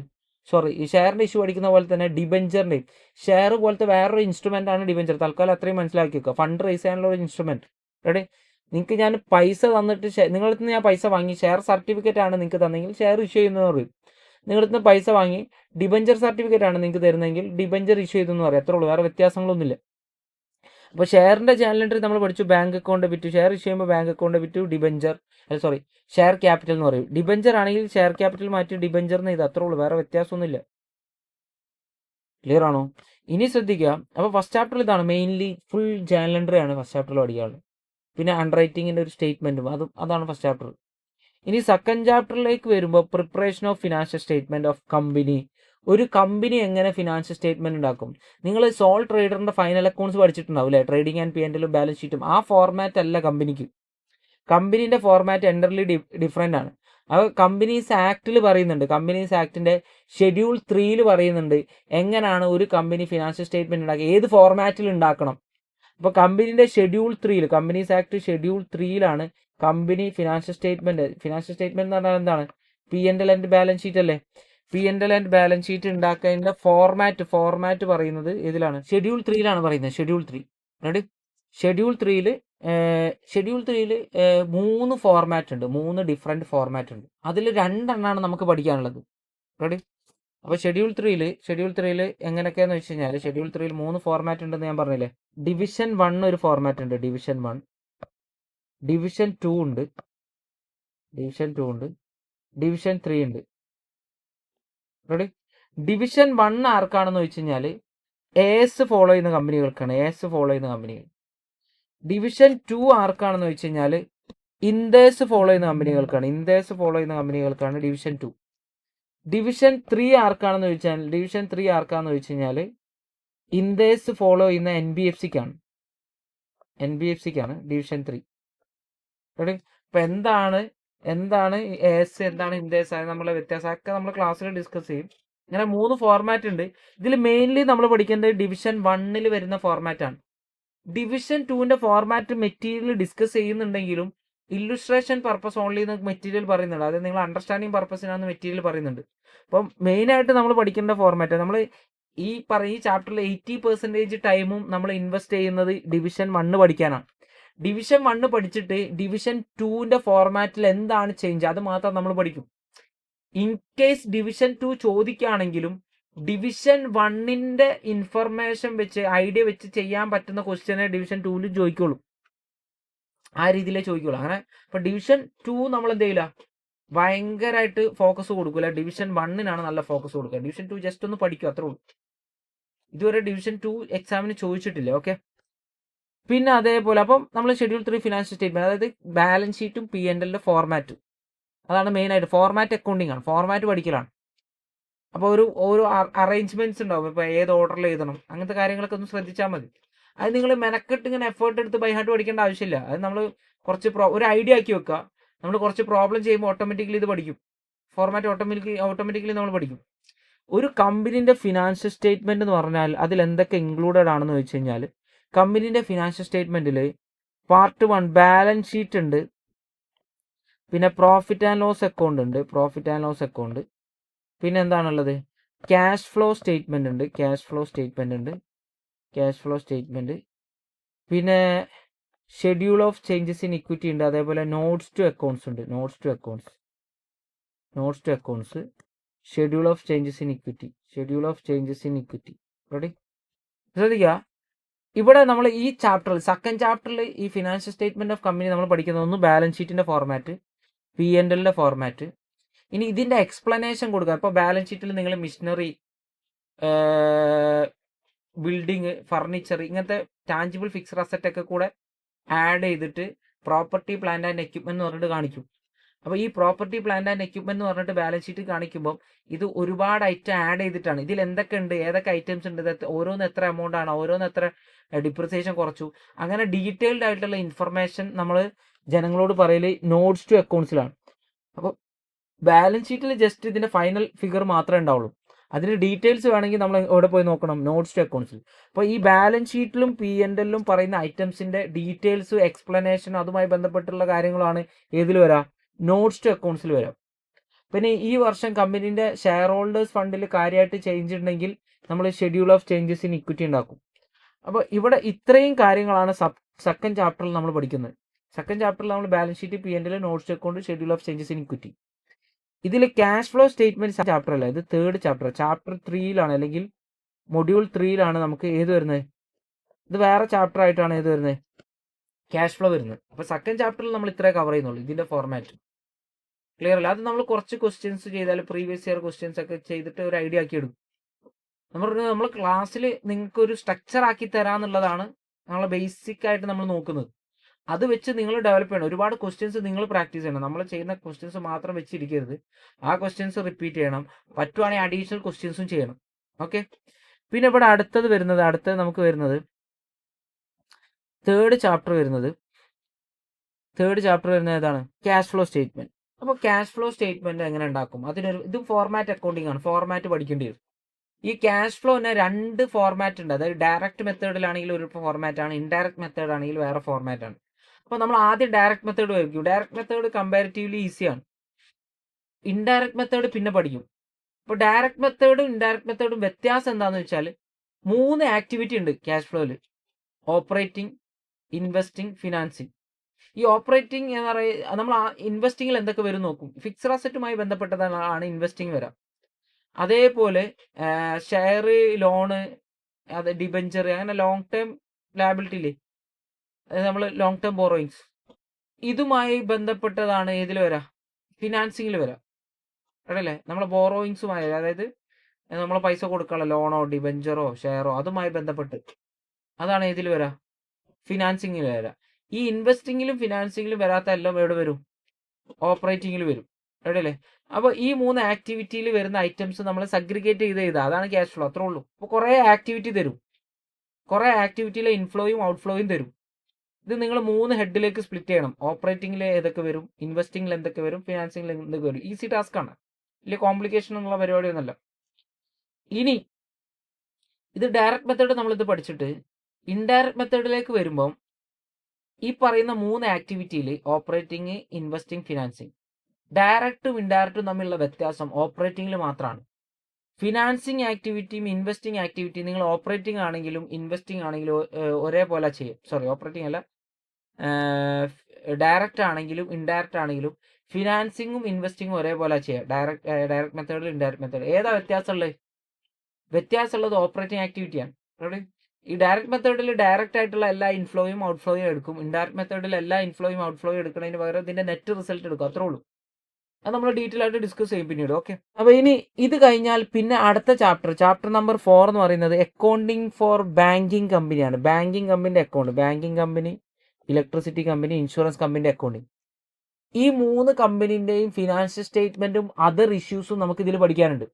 ഈ ഷെയറിൻ്റെ ഇഷ്യൂ പഠിക്കുന്ന പോലെ തന്നെ ഡിബെഞ്ചറിൻ്റെയും. ഷെയർ പോലത്തെ വേറൊരു ഇൻസ്ട്രുമെൻ്റ് ആണ് ഡിബെഞ്ചർ. തൽക്കാലം അത്രയും മനസ്സിലാക്കി വെക്കുക. ഫണ്ട് റൈസ് ചെയ്യാനുള്ള ഒരു ഇൻസ്ട്രുമെൻറ്റ്. റെഡി. നിങ്ങൾക്ക് ഞാൻ പൈസ തന്നിട്ട് നിങ്ങളുടെ അടുത്ത് ഞാൻ പൈസ വാങ്ങി ഷെയർ സർട്ടിഫിക്കറ്റ് ആണ് നിങ്ങൾക്ക് തന്നെങ്കിൽ ഷെയർ ഇഷ്യൂ ചെയ്യുന്നതെന്ന് പറയും. നിങ്ങളുടെ അടുത്ത് പൈസ വാങ്ങി ഡിബെഞ്ചർ സർട്ടിഫിക്കറ്റ് ആണ് നിങ്ങൾക്ക് തരുന്നതെങ്കിൽ ഡിബെഞ്ചർ ഇഷ്യൂ ചെയ്തെന്ന് പറയും. അത്രേ ഉള്ളൂ, വേറെ വ്യത്യാസങ്ങളൊന്നുമില്ല. അപ്പോൾ ഷെയറിൻ്റെ ജേണൽ എൻട്രി നമ്മൾ പഠിച്ചു. ബാങ്ക് അക്കൗണ്ട് വിറ്റു, ഷെയർ ഇഷ്യൂ ചെയ്യുമ്പോൾ ബാങ്ക് അക്കൗണ്ട് വിറ്റു, ഡിബഞ്ചർ ഷെയർ ക്യാപിറ്റൽ എന്ന് പറയും. ഡിബഞ്ചർ ആണെങ്കിൽ ഷെയർ ക്യാപിറ്റൽ മാറ്റി ഡിബഞ്ചർ എന്ന് ഇത് അത്രേ ഉള്ളൂ, വേറെ വ്യത്യാസമൊന്നുമില്ല. ക്ലിയർ ആണോ? ഇനി ശ്രദ്ധിക്കുക. അപ്പോൾ ഫസ്റ്റ് ചാപ്റ്റർ ഇതാണ് മെയിൻലി, ഫുൾ ജേണൽ എൻട്രി ആണ് ഫസ്റ്റ് ചാപ്റ്ററിൽ പഠിക്കാനുള്ളത്. പിന്നെ അണ്ടർ റൈറ്റിങ്ങിൻ്റെ ഒരു സ്റ്റേറ്റ്മെൻറ്റും അതാണ് ഫസ്റ്റ് ചാപ്റ്റർ. ഇനി സെക്കൻഡ് ചാപ്റ്ററിലേക്ക് വരുമ്പോൾ preparation of financial statement of company. ഒരു കമ്പനി എങ്ങനെ ഫിനാൻഷ്യൽ സ്റ്റേറ്റ്മെന്റ് ഉണ്ടാക്കും? നിങ്ങൾ സോൾ ട്രേഡറിന്റെ ഫൈനൽ അക്കൗണ്ട്സ് പഠിച്ചിട്ടുണ്ടാവും അല്ലേ? ട്രേഡിംഗ് ആൻഡ് P&L ബാലൻസ് ഷീറ്റും. ആ ഫോർമാറ്റ് അല്ല കമ്പനിക്ക്. കമ്പനീൻ്റെ ഫോർമാറ്റ് എൻ്റർലി ഡിഫറെൻ്റ് ആണ്. അത് കമ്പനീസ് ആക്ടിൽ പറയുന്നുണ്ട്. കമ്പനീസ് ആക്ടിൻ്റെ ഷെഡ്യൂൾ 3 പറയുന്നുണ്ട് എങ്ങനെയാണ് ഒരു കമ്പനി ഫിനാൻഷ്യൽ സ്റ്റേറ്റ്മെന്റ് ഉണ്ടാക്കുക, ഏത് ഫോർമാറ്റിൽ ഉണ്ടാക്കണം. അപ്പോൾ കമ്പനീൻ്റെ schedule 3 companies act schedule 3 company financial statement എന്ന് പറഞ്ഞാൽ എന്താണ്? P&L ആൻഡ് ബാലൻസ് ഷീറ്റ് അല്ലേ? P&L ആൻഡ് ബാലൻസ് ഷീറ്റ് ഉണ്ടാക്കുന്നതിന്റെ ഫോർമാറ്റ് പറയുന്നത് ഇതിലാണ്, ഷെഡ്യൂൾ 3 പറയുന്നത്. Schedule 3 ready? ഷെഡ്യൂൾ 3 3 ഫോർമാറ്റ് ഉണ്ട്, 3 ഡിഫറെന്റ് ഫോർമാറ്റ് ഉണ്ട്. അതിൽ 2 എണ്ണമാണ് നമുക്ക് പഠിക്കാനുള്ളത്. റെഡി? അപ്പോൾ ഷെഡ്യൂൾ 3 എങ്ങനെയൊക്കെയാന്ന് വെച്ച് കഴിഞ്ഞാൽ ഷെഡ്യൂൾ 3 3 ഫോർമാറ്റ് ഉണ്ടെന്ന് ഞാൻ പറഞ്ഞില്ലേ. ഡിവിഷൻ 1 ഒരു ഫോർമാറ്റ് ഉണ്ട്, ഡിവിഷൻ 1. ഡിവിഷൻ 2 ഉണ്ട്, ഡിവിഷൻ 3 ഉണ്ട്. റെഡി? ഡിവിഷൻ 1 ആർക്കാണെന്ന് വെച്ച് കഴിഞ്ഞാൽ എസ് ഫോളോ ചെയ്യുന്ന കമ്പനികൾക്കാണ്, കമ്പനികൾ. ഡിവിഷൻ 2 ആർക്കാണെന്ന് വെച്ച് കഴിഞ്ഞാൽ ഇൻഡേഴ്സ് ഫോളോ ചെയ്യുന്ന കമ്പനികൾക്കാണ്, ഡിവിഷൻ 2. ഡിവിഷൻ 3 ആർക്കാണെന്ന് വെച്ച് കഴിഞ്ഞാൽ ഇൻഡേഴ്സ് ഫോളോ ചെയ്യുന്ന NBFCക്കാണ്, ഡിവിഷൻ 3. റെഡി? അപ്പൊ എന്താണ് എസ്, എന്താണ് ഇൻഡേഴ്സ്, നമ്മളെ വ്യത്യാസമൊക്കെ നമ്മൾ ക്ലാസ്സിൽ ഡിസ്കസ് ചെയ്യും. ഇങ്ങനെ 3 ഫോർമാറ്റ് ഉണ്ട്. ഇതിൽ മെയിൻലി നമ്മൾ പഠിക്കേണ്ടത് ഡിവിഷൻ 1 വരുന്ന ഫോർമാറ്റ് ആണ്. ഡിവിഷൻ 2ന്റെ ഫോർമാറ്റ് മെറ്റീരിയൽ ഡിസ്കസ് ചെയ്യുന്നുണ്ടെങ്കിലും ഇല്ലുസ്ട്രേഷൻ പർപ്പസ് ഓൺലി എന്ന് മെറ്റീരിയൽ പറയുന്നുണ്ട്. അതായത് നിങ്ങൾ അണ്ടർസ്റ്റാൻഡിങ് പർപ്പസിനാണ് മെറ്റീരിയൽ പറയുന്നുണ്ട്. അപ്പം മെയിനായിട്ട് നമ്മൾ പഠിക്കേണ്ട ഫോർമാറ്റ്, നമ്മൾ ഈ ചാപ്റ്ററിൽ 80% ടൈമും നമ്മൾ ഇൻവെസ്റ്റ് ചെയ്യുന്നത് ഡിവിഷൻ 1 പഠിക്കാനാണ്. ഡിവിഷൻ 1 പഠിച്ചിട്ട് ഡിവിഷൻ 2ന്റെ ഫോർമാറ്റിൽ എന്താണ് ചേഞ്ച് അത് മാത്രം നമ്മൾ പഠിക്കും. ഇൻ കേസ് ഡിവിഷൻ 2 ചോദിക്കുകയാണെങ്കിലും ഡിവിഷൻ 1ന്റെ ഇൻഫർമേഷൻ വെച്ച്, ഐഡിയ വെച്ച് ചെയ്യാൻ പറ്റുന്ന ക്വസ്റ്റ്യനെ ഡിവിഷൻ 2ലും ചോദിക്കുള്ളൂ. ആ രീതിയിലേ ചോദിക്കുള്ളൂ. അങ്ങനെ ഇപ്പൊ ഡിവിഷൻ 2 നമ്മൾ എന്ത് ചെയ്യില്ല, ഭയങ്കരമായിട്ട് ഫോക്കസ് കൊടുക്കില്ല. ഡിവിഷൻ 1നാണ് നല്ല ഫോക്കസ് കൊടുക്കുക. ഡിവിഷൻ 2 ജസ്റ്റ് ഒന്ന് പഠിക്കും, അത്രേ ഉള്ളൂ. ഇതുവരെ ഡിവിഷൻ 2 എക്സാമിന് ചോദിച്ചിട്ടില്ല. ഓക്കെ. പിന്നെ അതേപോലെ അപ്പം നമ്മൾ ഷെഡ്യൂൾ 3 ഫിനാൻഷ്യൽ സ്റ്റേറ്റ്മെന്റ്, അതായത് ബാലൻസ് ഷീറ്റും P&Lന്റെ ഫോർമാറ്റും, അതാണ് മെയിനായിട്ട്. ഫോർമാറ്റ് അക്കൗണ്ടിങ് ആണ്, ഫോർമാറ്റ് പഠിക്കലാണ്. അപ്പോൾ ഒരു അറേഞ്ച്മെന്റ്സ് ഉണ്ടാവും. ഇപ്പോൾ ഏത് ഓർഡറിൽ എഴുതണം, അങ്ങനത്തെ കാര്യങ്ങളൊക്കെ ഒന്ന് ശ്രദ്ധിച്ചാൽ മതി. അത് നിങ്ങൾ മെനക്കെട്ട് ഇങ്ങനെ എഫേർട്ട് എടുത്ത് ബൈ ഹാർട്ട് പഠിക്കേണ്ട ആവശ്യമില്ല. അത് നമ്മൾ കുറച്ച് ഒരു ഐഡിയ ആക്കി വെക്കുക. നമ്മൾ കുറച്ച് പ്രോബ്ലം ചെയ്യുമ്പോൾ ഓട്ടോമാറ്റിക്കലി ഇത് പഠിക്കും. ഫോർമാറ്റ് ഓട്ടോമാറ്റിക്കലി നമ്മൾ പഠിക്കും. ഒരു കമ്പനീൻ്റെ ഫിനാൻഷ്യൽ സ്റ്റേറ്റ്മെന്റ് എന്ന് പറഞ്ഞാൽ അതിൽ എന്തൊക്കെ ഇൻക്ലൂഡഡ് ആണെന്ന് വെച്ച് കഴിഞ്ഞാൽ, കമ്പനീൻ്റെ ഫിനാൻഷ്യൽ സ്റ്റേറ്റ്മെന്റിൽ പാർട്ട് 1 ബാലൻസ് ഷീറ്റ് ഉണ്ട്, പിന്നെ പ്രോഫിറ്റ് ആൻഡ് ലോസ് അക്കൗണ്ട്, പിന്നെ എന്താണുള്ളത്, ക്യാഷ് ഫ്ലോ സ്റ്റേറ്റ്മെന്റ് ഉണ്ട്, പിന്നെ schedule of changes in equity ഉണ്ട്, അതേപോലെ നോട്ട്സ് ടു അക്കൗണ്ട്സ് ഉണ്ട്, schedule of changes in equity. Ready? ശ്രദ്ധിക്കുക, ഇവിടെ നമ്മൾ ഈ ചാപ്റ്ററിൽ, സെക്കൻഡ് ചാപ്റ്ററിൽ ഈ ഫിനാൻഷ്യൽ സ്റ്റേറ്റ്മെന്റ് ഓഫ് കമ്പനി നമ്മൾ പഠിക്കുന്നത് ഒന്ന് ബാലൻസ് ഷീറ്റിന്റെ ഫോർമാറ്റ്, P&Lന്റെ ഫോർമാറ്റ്. ഇനി ഇതിന്റെ എക്സ്പ്ലനേഷൻ കൊടുക്കുക. ഇപ്പോൾ ബാലൻസ് ഷീറ്റിൽ നിങ്ങൾ മിഷനറി, ബിൽഡിങ്, ഫർണിച്ചർ, ഇങ്ങനത്തെ ടാഞ്ചിബിൾ ഫിക്സഡ് അസറ്റ് ഒക്കെ കൂടെ ആഡ് ചെയ്തിട്ട് പ്രോപ്പർട്ടി പ്ലാന്റ് ആൻഡ് എക്യുപ്മെന്റ് എന്ന് പറഞ്ഞിട്ട് കാണിക്കും. അപ്പോൾ ഈ പ്രോപ്പർട്ടി പ്ലാന്റ് ആൻഡ് എക്യുപ്മെന്റ് എന്ന് പറഞ്ഞിട്ട് ബാലൻസ് ഷീറ്റ് കാണിക്കുമ്പോൾ ഇത് ഒരുപാട് ഐറ്റം ആഡ് ചെയ്തിട്ടാണ്. ഇതിൽ എന്തൊക്കെ ഉണ്ട്, ഏതൊക്കെ ഐറ്റംസ് ഉണ്ട്, ഓരോന്ന് എത്ര എമൗണ്ട് ആണ്, ഓരോന്ന് എത്ര ഡിപ്രിസിയേഷൻ കുറച്ചു, അങ്ങനെ ഡീറ്റെയിൽഡ് ആയിട്ടുള്ള ഇൻഫർമേഷൻ നമ്മൾ ജനങ്ങളോട് പറയല് നോട്ട്സ് ടു അക്കൗണ്ട്സിലാണ്. അപ്പോൾ ബാലൻസ് ഷീറ്റിൽ ജസ്റ്റ് ഇതിന്റെ ഫൈനൽ ഫിഗർ മാത്രമേ ഉണ്ടാവുള്ളൂ. അതിന് ഡീറ്റെയിൽസ് വേണമെങ്കിൽ നമ്മൾ എവിടെ പോയി നോക്കണം, നോട്ട്സ് ടു അക്കൗണ്ട്സിൽ. അപ്പോൾ ഈ ബാലൻസ് ഷീറ്റിലും P&Lലും പറയുന്ന ഐറ്റംസിന്റെ ഡീറ്റെയിൽസ്, എക്സ്പ്ലനേഷൻ, അതുമായി ബന്ധപ്പെട്ടുള്ള കാര്യങ്ങളാണ് ഏതിൽ വരാം, നോട്ട്സ് ടു അക്കൗണ്ട്സിൽ വരാം. പിന്നെ ഈ വർഷം കമ്പനീന്റെ ഷെയർ ഹോൾഡേഴ്സ് ഫണ്ടിൽ കാര്യമായിട്ട് ചേഞ്ച് ഉണ്ടെങ്കിൽ നമ്മൾ schedule of changes in equity ഉണ്ടാക്കും. അപ്പോൾ ഇവിടെ ഇത്രയും കാര്യങ്ങളാണ് സെക്കൻഡ് ചാപ്റ്ററിൽ നമ്മൾ പഠിക്കുന്നത്. സെക്കൻഡ് ചാപ്റ്ററിൽ നമ്മൾ balance sheet, P&L, notes to account, schedule of changes in equity. ഇതിൽ ക്യാഷ് ഫ്ലോ സ്റ്റേറ്റ്മെന്റ് ചാപ്റ്റർ അല്ല, ഇത് തേർഡ് ചാപ്റ്റർ 3 അല്ലെങ്കിൽ മൊഡ്യൂൾ 3 നമുക്ക് ഏത് വരുന്നത്, ഇത് വേറെ ചാപ്റ്റർ ആയിട്ടാണ് ഇത് വരുന്നത്, ക്യാഷ് ഫ്ലോ വരുന്നത്. അപ്പോൾ സെക്കൻഡ് ചാപ്റ്ററിൽ നമ്മൾ ഇത്രേ കവർ ചെയ്യുന്നുള്ളൂ ഇതിൻ്റെ ഫോർമാറ്റ്. ക്ലിയർ അല്ല? അത് നമ്മൾ കുറച്ച് ക്വസ്റ്റ്യൻസ് ചെയ്താൽ പ്രീവിയസ് ഇയർ ക്വസ്റ്റ്യൻസ് ഒക്കെ ചെയ്തിട്ട് ഒരു ഐഡിയ ആക്കി എടുക്കും. നമ്മൾ ക്ലാസ്സിൽ നിങ്ങൾക്ക് ഒരു സ്ട്രക്ചർ ആക്കി തരാന്നുള്ളതാണ് നമ്മളെ ബേസിക് ആയിട്ട് നമ്മൾ നോക്കുന്നത്. അത് വെച്ച് നിങ്ങൾ ഡെവലപ്പ് ചെയ്യണം. ഒരുപാട് ക്വസ്റ്റ്യൻസ് നിങ്ങൾ പ്രാക്ടീസ് ചെയ്യണം. നമ്മൾ ചെയ്യുന്ന ക്വസ്റ്റ്യൻസ് മാത്രം വെച്ചിരിക്കരുത്, ആ ക്വസ്റ്റ്യൻസ് റിപ്പീറ്റ് ചെയ്യണം, പറ്റുവാണെങ്കിൽ അഡീഷണൽ ക്വസ്റ്റ്യൻസും ചെയ്യണം. ഓക്കെ. പിന്നെ ഇവിടെ അടുത്തത് നമുക്ക് വരുന്നത് തേർഡ് ചാപ്റ്റർ വരുന്നത് ഏതാണ്? Cash flow statement. അപ്പോൾ ക്യാഷ് ഫ്ലോ സ്റ്റേറ്റ്മെന്റ് എങ്ങനെ ഉണ്ടാക്കും? ഇതും ഫോർമാറ്റ് അക്കൗണ്ടിങ് ആണ്, ഫോർമാറ്റ് പഠിക്കേണ്ടി വരും. ഈ ക്യാഷ് ഫ്ലോന് 2 ഫോർമാറ്റ് ഉണ്ട്. അതായത് ഡയറക്റ്റ് മെത്തേഡിലാണെങ്കിൽ ഒരു ഫോർമാറ്റ് ആണ്, ഇൻഡയറക്റ്റ് മെത്തേഡ് ആണെങ്കിൽ വേറെ ഫോർമാറ്റ് ആണ്. അപ്പോൾ നമ്മൾ ആദ്യം ഡയറക്റ്റ് മെത്തേഡ് വയ്ക്കും. ഡയറക്റ്റ് മെത്തേഡ് കമ്പാരിറ്റീവ്ലി ഈസിയാണ്. ഇൻഡയറക്റ്റ് മെത്തേഡ് പിന്നെ പഠിക്കും. അപ്പോൾ ഡയറക്റ്റ് മെത്തേഡും ഇൻഡയറക്റ്റ് മെത്തേഡും വ്യത്യാസം എന്താണെന്ന് വെച്ചാൽ 3 ആക്ടിവിറ്റി ഉണ്ട് ക്യാഷ് ഫ്ലോയിൽ: ഓപ്പറേറ്റിംഗ്, ഇൻവെസ്റ്റിംഗ്, ഫിനാൻസിങ്. ഈ ഓപ്പറേറ്റിംഗ് എന്ന് പറയുക, നമ്മൾ ഇൻവെസ്റ്റിങ്ങിൽ എന്തൊക്കെ വരും നോക്കും. ഫിക്സഡ് അസറ്റുമായി ബന്ധപ്പെട്ടതാണ് ഇൻവെസ്റ്റിംഗ് വരാം. അതേപോലെ ഷെയർ, ലോണ്, അത് ഡിബഞ്ചർ, അങ്ങനെ ലോങ് ടേം ലാബിലിറ്റിയില്ലേ, അതായത് നമ്മൾ ലോങ് ടേം ബോറോയിങ്സ്, ഇതുമായി ബന്ധപ്പെട്ടതാണ് ഏതിൽ വരാം? ഫിനാൻസിങ്ങിൽ വരാം. അല്ലേ? നമ്മളെ ബോറോയിങ്സുമായി, അതായത് നമ്മൾ പൈസ കൊടുക്കാനുള്ള ലോണോ ഡിബഞ്ചറോ ഷെയറോ അതുമായി ബന്ധപ്പെട്ട്, അതാണ് ഏതിൽ വരാം? ഫിനാൻസിങ്ങിൽ വരാം. ഈ ഇൻവെസ്റ്റിങ്ങിലും ഫിനാൻസിങ്ങിലും വരാത്ത എല്ലാം എവിടെ വരും? ഓപ്പറേറ്റിങ്ങിൽ വരും. അല്ലേ? അപ്പോൾ ഈ 3 ആക്ടിവിറ്റിയിൽ വരുന്ന ഐറ്റംസ് നമ്മൾ സഗ്രിഗേറ്റ് ചെയ്ത് അതാണ് ക്യാഷ് ഫ്ലോ. അത്രേ ഉള്ളൂ. അപ്പോൾ കുറേ ആക്ടിവിറ്റി തരും, കുറേ ആക്ടിവിറ്റിയിലെ ഇൻഫ്ലോയും ഔട്ട്ഫ്ലോയും തരും. ഇത് നിങ്ങൾ 3 ഹെഡിലേക്ക് സ്പ്ലിറ്റ് ചെയ്യണം. ഓപ്പറേറ്റിംഗിൽ ഏതൊക്കെ വരും, ഇൻവെസ്റ്റിംഗിൽ എന്തൊക്കെ വരും, ഫിനാൻസിംഗിൽ എന്തൊക്കെ വരും. ഈസി ടാസ്ക് ആണ്, വലിയ കോംപ്ലിക്കേഷൻ എന്നുള്ള പരിപാടിയൊന്നുമല്ല. ഇനി ഇത് ഡയറക്റ്റ് മെത്തേഡ് നമ്മളിത് പഠിച്ചിട്ട് ഇൻഡയറക്റ്റ് മെത്തേഡിലേക്ക് വരുമ്പം ഈ പറയുന്ന 3 ആക്ടിവിറ്റിയിൽ ഓപ്പറേറ്റിംഗ്, ഇൻവെസ്റ്റിംഗ്, ഫിനാൻസിങ്, ഡയറക്റ്റും ഇൻഡയറക്റ്റും തമ്മിലുള്ള വ്യത്യാസം ഓപ്പറേറ്റിംഗിൽ മാത്രമാണ്. ഫിനാൻസിങ് ആക്ടിവിറ്റിയും ഇൻവെസ്റ്റിംഗ് ആക്ടിവിറ്റിയും നിങ്ങൾ ഓപ്പറേറ്റിംഗ് ആണെങ്കിലും ഇൻവെസ്റ്റിംഗ് ആണെങ്കിലും ഒരേപോലെ ചെയ്യും. ഓപ്പറേറ്റിംഗ് അല്ല, ഡയറക്റ്റ് ആണെങ്കിലും ഇൻഡയറക്റ്റ് ആണെങ്കിലും ഫിനാൻസിങ്ങും ഇൻവെസ്റ്റിങ്ങും ഒരേപോലെ ചെയ്യാം. ഡയറക്റ്റ് മെത്തേഡിൽ ഇൻഡയറക്റ്റ് മെത്തേഡ്. ഏതാ വ്യത്യാസമുള്ളത് ഓപ്പറേറ്റിംഗ് ആക്ടിവിറ്റിയാണ്. ഈ ഡയറക്റ്റ് മെത്തേഡിൽ ഡയറക്റ്റ് ആയിട്ടുള്ള എല്ലാ ഇൻഫ്ലോയും ഔട്ട്ഫ്ലോയും എടുക്കും. ഇൻഡയറക്റ്റ് മെത്തേഡിൽ എല്ലാ ഇൻഫ്ലോയും ഔട്ട്ഫ്ലോയും എടുക്കുന്നതിന് പകരം ഇതിന്റെ നെറ്റ് റിസൾട്ട് എടുക്കും. അത്രേ ഉള്ളൂ. അത് നമ്മൾ ഡീറ്റെയിൽ ആയിട്ട് ഡിസ്കസ് ചെയ്യും പിന്നീട്. ഓക്കെ. അപ്പോൾ ഇനി ഇത് കഴിഞ്ഞാൽ പിന്നെ അടുത്ത ചാപ്റ്റർ നമ്പർ 4 എന്ന് പറയുന്നത് അക്കൗണ്ടിങ് ഫോർ ബാങ്കിങ് കമ്പനിയാണ്. ബാങ്കിങ് കമ്പനിയുടെ account, banking company, electricity company, insurance കമ്പനിയുടെ അക്കൗണ്ടിങ്. ഈ 3 കമ്പനിൻ്റെയും ഫിനാൻഷ്യൽ സ്റ്റേറ്റ്മെന്റും അതർ ഇഷ്യൂസും നമുക്ക് ഇതിൽ പഠിക്കാനുണ്ട്.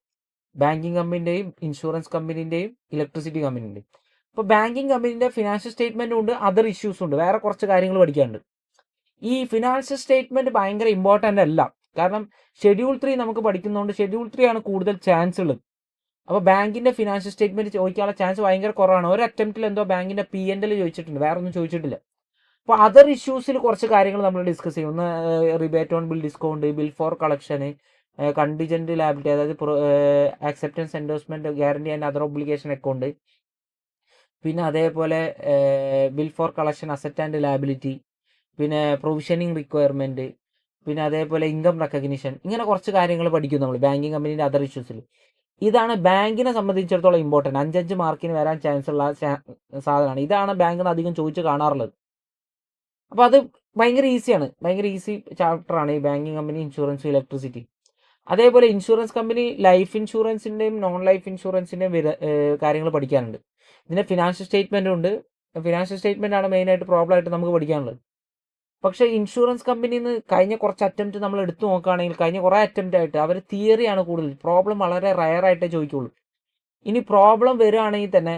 ബാങ്കിങ് കമ്പനിൻ്റെയും ഇൻഷുറൻസ് കമ്പനിൻ്റെയും ഇലക്ട്രിസിറ്റി കമ്പനിൻ്റെയും. അപ്പോൾ ബാങ്കിങ് കമ്പനിൻ്റെ ഫിനാൻഷ്യൽ സ്റ്റേറ്റ്മെന്റും ഉണ്ട്, അതർ ഇഷ്യൂസും ഉണ്ട്. വേറെ കുറച്ച് കാര്യങ്ങൾ പഠിക്കാനുണ്ട്. ഈ ഫിനാൻഷ്യൽ സ്റ്റേറ്റ്മെന്റ് ഭയങ്കര ഇമ്പോർട്ടൻ്റ് അല്ല, കാരണം ഷെഡ്യൂൾ 3 നമുക്ക് പഠിക്കുന്നതുകൊണ്ട് ഷെഡ്യൂൾ 3 ആണ് കൂടുതൽ ചാൻസ് ഉള്ളത്. അപ്പോൾ ബാങ്കിന്റെ ഫിനാൻഷ്യൽ സ്റ്റേറ്റ്മെന്റ് ചോദിക്കാനുള്ള ചാൻസ് ഭയങ്കര കുറവാണ്. ഒരു അറ്റംപ്റ്റിൽ എന്തോ ബാങ്കിന്റെ P&L ചോദിച്ചിട്ടുണ്ട്, വേറെ ഒന്നും ചോദിച്ചിട്ടില്ല. അപ്പോൾ അതർ ഇഷ്യൂസിൽ കുറച്ച് കാര്യങ്ങൾ നമ്മൾ ഡിസ്കസ് ചെയ്യും. ഒന്ന് rebate on bill discount, bill for കളക്ഷന്, കണ്ടിജന്റ് ലാബിലിറ്റി, അതായത് acceptance, endorsement, guarantee and other obligation account, പിന്നെ അതേപോലെ bill for collection, asset and liability, പിന്നെ പ്രൊവിഷനിങ് റിക്വയർമെന്റ്, പിന്നെ അതേപോലെ ഇൻകം റെക്കഗ്നിഷൻ. ഇങ്ങനെ കുറച്ച് കാര്യങ്ങൾ പഠിക്കും നമ്മൾ ബാങ്കിങ് കമ്പനിയുടെ അതർ ഇഷ്യൂസിൽ. ഇതാണ് ബാങ്കിനെ സംബന്ധിച്ചിടത്തോളം ഇമ്പോർട്ടൻറ്റ്, 5 മാർക്കിന് വരാൻ ചാൻസ് ഉള്ള സാധനമാണ്. ഇതാണ് ബാങ്കിൽ നിന്ന് അധികം ചോദിച്ച് കാണാറുള്ളത്. അപ്പോൾ അത് ഭയങ്കര ഈസിയാണ്, ഭയങ്കര ഈസി ചാപ്റ്ററാണ് ഈ ബാങ്കിങ് കമ്പനി, ഇൻഷുറൻസ്, ഇലക്ട്രിസിറ്റി. അതേപോലെ ഇൻഷുറൻസ് കമ്പനി ലൈഫ് ഇൻഷുറൻസിൻ്റെയും നോൺ ലൈഫ് ഇൻഷുറൻസിൻ്റെയും കാര്യങ്ങൾ പഠിക്കാനുണ്ട്. ഇതിൻ്റെ ഫിനാൻഷ്യൽ സ്റ്റേറ്റ്മെൻറ്റും ഉണ്ട്. ഫിനാൻഷ്യൽ സ്റ്റേറ്റ്മെൻ്റ് ആണ് മെയിനായിട്ട് പ്രോബ്ലം ആയിട്ട് നമുക്ക് പഠിക്കാനുള്ളത്. പക്ഷേ ഇൻഷുറൻസ് കമ്പനിയിൽ നിന്ന് കഴിഞ്ഞ കുറച്ച് അറ്റംപ്റ്റ് നമ്മൾ എടുത്തു നോക്കുകയാണെങ്കിൽ കഴിഞ്ഞ കുറേ അറ്റംപ്റ്റ് ആയിട്ട് അവർ തിയറിയാണ് കൂടുതൽ, പ്രോബ്ലം വളരെ റയറായിട്ടേ ചോദിക്കുള്ളൂ. ഇനി പ്രോബ്ലം വരികയാണെങ്കിൽ തന്നെ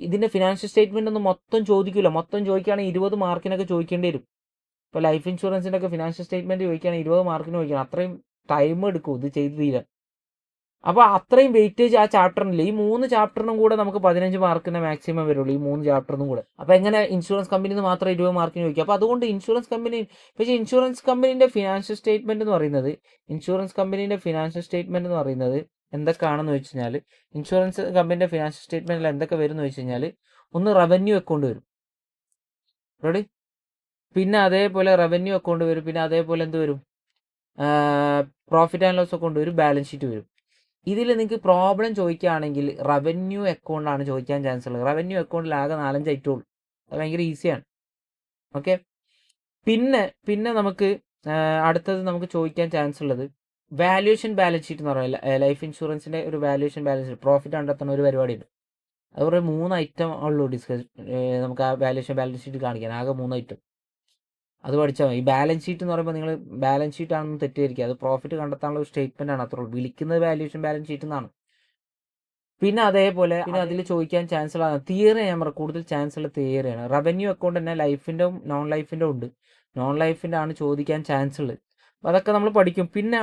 ഇതിൻ്റെ ഫിനാൻഷ്യൽ സ്റ്റേറ്റ്മെൻ്റ് ഒന്നും മൊത്തം ചോദിക്കില്ല. മൊത്തം ചോദിക്കുകയാണെങ്കിൽ 20 മാർക്കിനൊക്കെ ചോദിക്കേണ്ടി വരും. ഇപ്പോൾ ലൈഫ് ഇൻഷുറൻസിൻ്റെ ഒക്കെ ഫിനാൻഷ്യൽ സ്റ്റേറ്റ്മെൻറ്റ് ചോദിക്കുകയാണെങ്കിൽ 20 മാർക്കിന് ചോദിക്കണം. അത്രയും ടൈം എടുക്കും ഇത് ചെയ്ത് തീരാൻ. അപ്പോൾ അത്രയും വെയിറ്റേജ് ആ ചാപ്റ്ററിനില്ല. ഈ 3 ചാപ്റ്ററിനും കൂടെ നമുക്ക് 15 മാർക്കിന് മാക്സിമം വരുള്ളൂ, ഈ 3 ചാപ്റ്ററിനും കൂടെ. അപ്പോൾ എങ്ങനെ ഇൻഷുറൻസ് കമ്പനിയിൽ നിന്ന് മാത്രം 20 മാർക്കിന് ചോദിക്കുക? അപ്പോൾ അതുകൊണ്ട് ഇൻഷുറൻസ് കമ്പനീൻ്റെ ഫിനാൻഷ്യൽ സ്റ്റേറ്റ്മെന്റ് എന്ന് പറയുന്നത് എന്തൊക്കെയാണെന്ന് വെച്ച് കഴിഞ്ഞാൽ, ഇൻഷുറൻസ് കമ്പനിയുടെ ഫിനാൻഷ്യൽ സ്റ്റേറ്റ്മെന്റിൽ എന്തൊക്കെ വരും എന്ന് വെച്ച് കഴിഞ്ഞാൽ, ഒന്ന് റവന്യൂ അക്കൗണ്ട് വരും, റെഡി. പിന്നെ അതേപോലെ റവന്യൂ അക്കൗണ്ട് വരും. പിന്നെ അതേപോലെ എന്ത് വരും? പ്രോഫിറ്റ് ആൻഡ് ലോസ് അക്കൗണ്ട് വരും, ബാലൻസ് ഷീറ്റ് വരും. ഇതിൽ നിങ്ങൾക്ക് പ്രോബ്ലം ചോദിക്കുകയാണെങ്കിൽ റവന്യൂ അക്കൗണ്ടാണ് ചോദിക്കാൻ ചാൻസ് ഉള്ളത്. റവന്യൂ അക്കൗണ്ടിൽ ആകെ 4-5 ഐറ്റമുള്ളൂ. അത് ഭയങ്കര ഈസിയാണ്. ഓക്കെ, പിന്നെ നമുക്ക് അടുത്തത് നമുക്ക് ചോദിക്കാൻ ചാൻസ് ഉള്ളത് വാല്യുവേഷൻ ബാലൻസ് ഷീറ്റ് എന്ന് പറയുന്നത് ലൈഫ് ഇൻഷുറൻസിൻ്റെ ഒരു വാല്യുവേഷൻ ബാലൻസ് ഷീറ്റ്, പ്രോഫിറ്റ് കണ്ടെത്തുന്ന ഒരു പരിപാടിയുണ്ട്. അതുപോലെ 3 ഐറ്റം ഉള്ളൂ നമുക്ക് ആ വാല്യുവേഷൻ ബാലൻസ് ഷീറ്റ് കാണിക്കാൻ, ആകെ 3 ഐറ്റം. അത് പഠിച്ചാൽ മതി. ഈ ബാലൻസ് ഷീറ്റ് എന്ന് പറയുമ്പോൾ നിങ്ങൾ ബാലൻസ് ഷീറ്റ് ആണെന്ന് തെറ്റിദ്ധരിക്കുക, അത് പ്രോഫിറ്റ് കണ്ടെത്താനുള്ള ഒരു സ്റ്റേറ്റ്മെന്റ് ആണ്. അത്രയുള്ളൂ. വിളിക്കുന്നത് വാല്യുവേഷൻ ബാലൻസ് ഷീറ്റ് എന്നാണ്. പിന്നെ അതേപോലെ അതിൽ ചോദിക്കാൻ ചാൻസ് ഉള്ള തിയറി, ഞാൻ പറയാം കൂടുതൽ ചാൻസ് ഉള്ള തിയറിയാണ്. റവന്യൂ അക്കൗണ്ട് തന്നെ ലൈഫിൻ്റെ നോൺ ലൈഫിൻ്റെ ഉണ്ട്. നോൺ ലൈഫിൻ്റെ ആണ് ചോദിക്കാൻ ചാൻസ് ഉള്ളത്. അപ്പോൾ അതൊക്കെ നമ്മൾ പഠിക്കും. പിന്നെ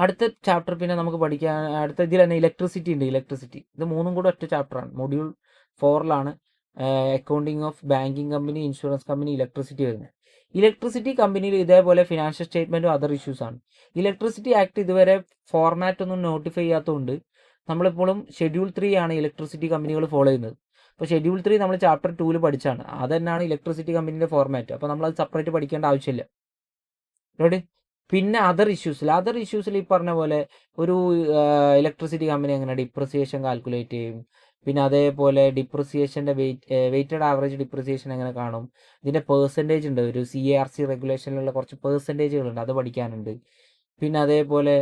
അടുത്ത ചാപ്റ്റർ പിന്നെ നമുക്ക് പഠിക്കാൻ അടുത്ത ഇതിൽ തന്നെ ഇലക്ട്രിസിറ്റി ഉണ്ട്. ഇത് 3 കൂടെ ഒറ്റ ചാപ്റ്ററാണ്. മൊഡ്യൂൾ 4ലാണ് accounting of banking company, insurance company, electricity വരുന്നത്. ഇലക്ട്രിസിറ്റി കമ്പനിയിൽ ഇതേപോലെ ഫിനാൻഷ്യൽ സ്റ്റേറ്റ്മെന്റും അതർ ഇഷ്യൂസ് ആണ്. ഇലക്ട്രിസിറ്റി ആക്ട് ഇതുവരെ ഫോർമാറ്റ് ഒന്നും നോട്ടിഫൈ ചെയ്യാത്തതുകൊണ്ട് നമ്മളിപ്പോഴും ഷെഡ്യൂൾ 3 ആണ് ഇലക്ട്രിസിറ്റി കമ്പനികൾ ഫോളോ ചെയ്യുന്നത്. അപ്പോൾ ഷെഡ്യൂൾ 3 നമ്മൾ ചാപ്റ്റർ 2 പഠിച്ചാണ്. അത് തന്നെയാണ് ഇലക്ട്രിസിറ്റി കമ്പനിയുടെ ഫോർമാറ്റ്. അപ്പോൾ നമ്മളത് സെപ്പറേറ്റ് പഠിക്കേണ്ട ആവശ്യമില്ല. റെഡി. പിന്നെ അതർ ഇഷ്യൂസിൽ ഈ പറഞ്ഞ പോലെ ഒരു ഇലക്ട്രിസിറ്റി കമ്പനി എങ്ങനെ ഡിപ്രിസിയേഷൻ കാൽക്കുലേറ്റ് ചെയ്യും, പിന്നെ അതേപോലെ ഡിപ്രിസിയേഷൻ്റെ വെയ്റ്റഡ് ആവറേജ് ഡിപ്രിസിയേഷൻ എങ്ങനെ കാണും, ഇതിൻ്റെ പേഴ്സൻറ്റേജ് ഉണ്ട്, ഒരു CARC റെഗുലേഷനിലുള്ള കുറച്ച് പേഴ്സൻറ്റേജുകളുണ്ട്, അത് പഠിക്കാനുണ്ട്. പിന്നെ അതേപോലെ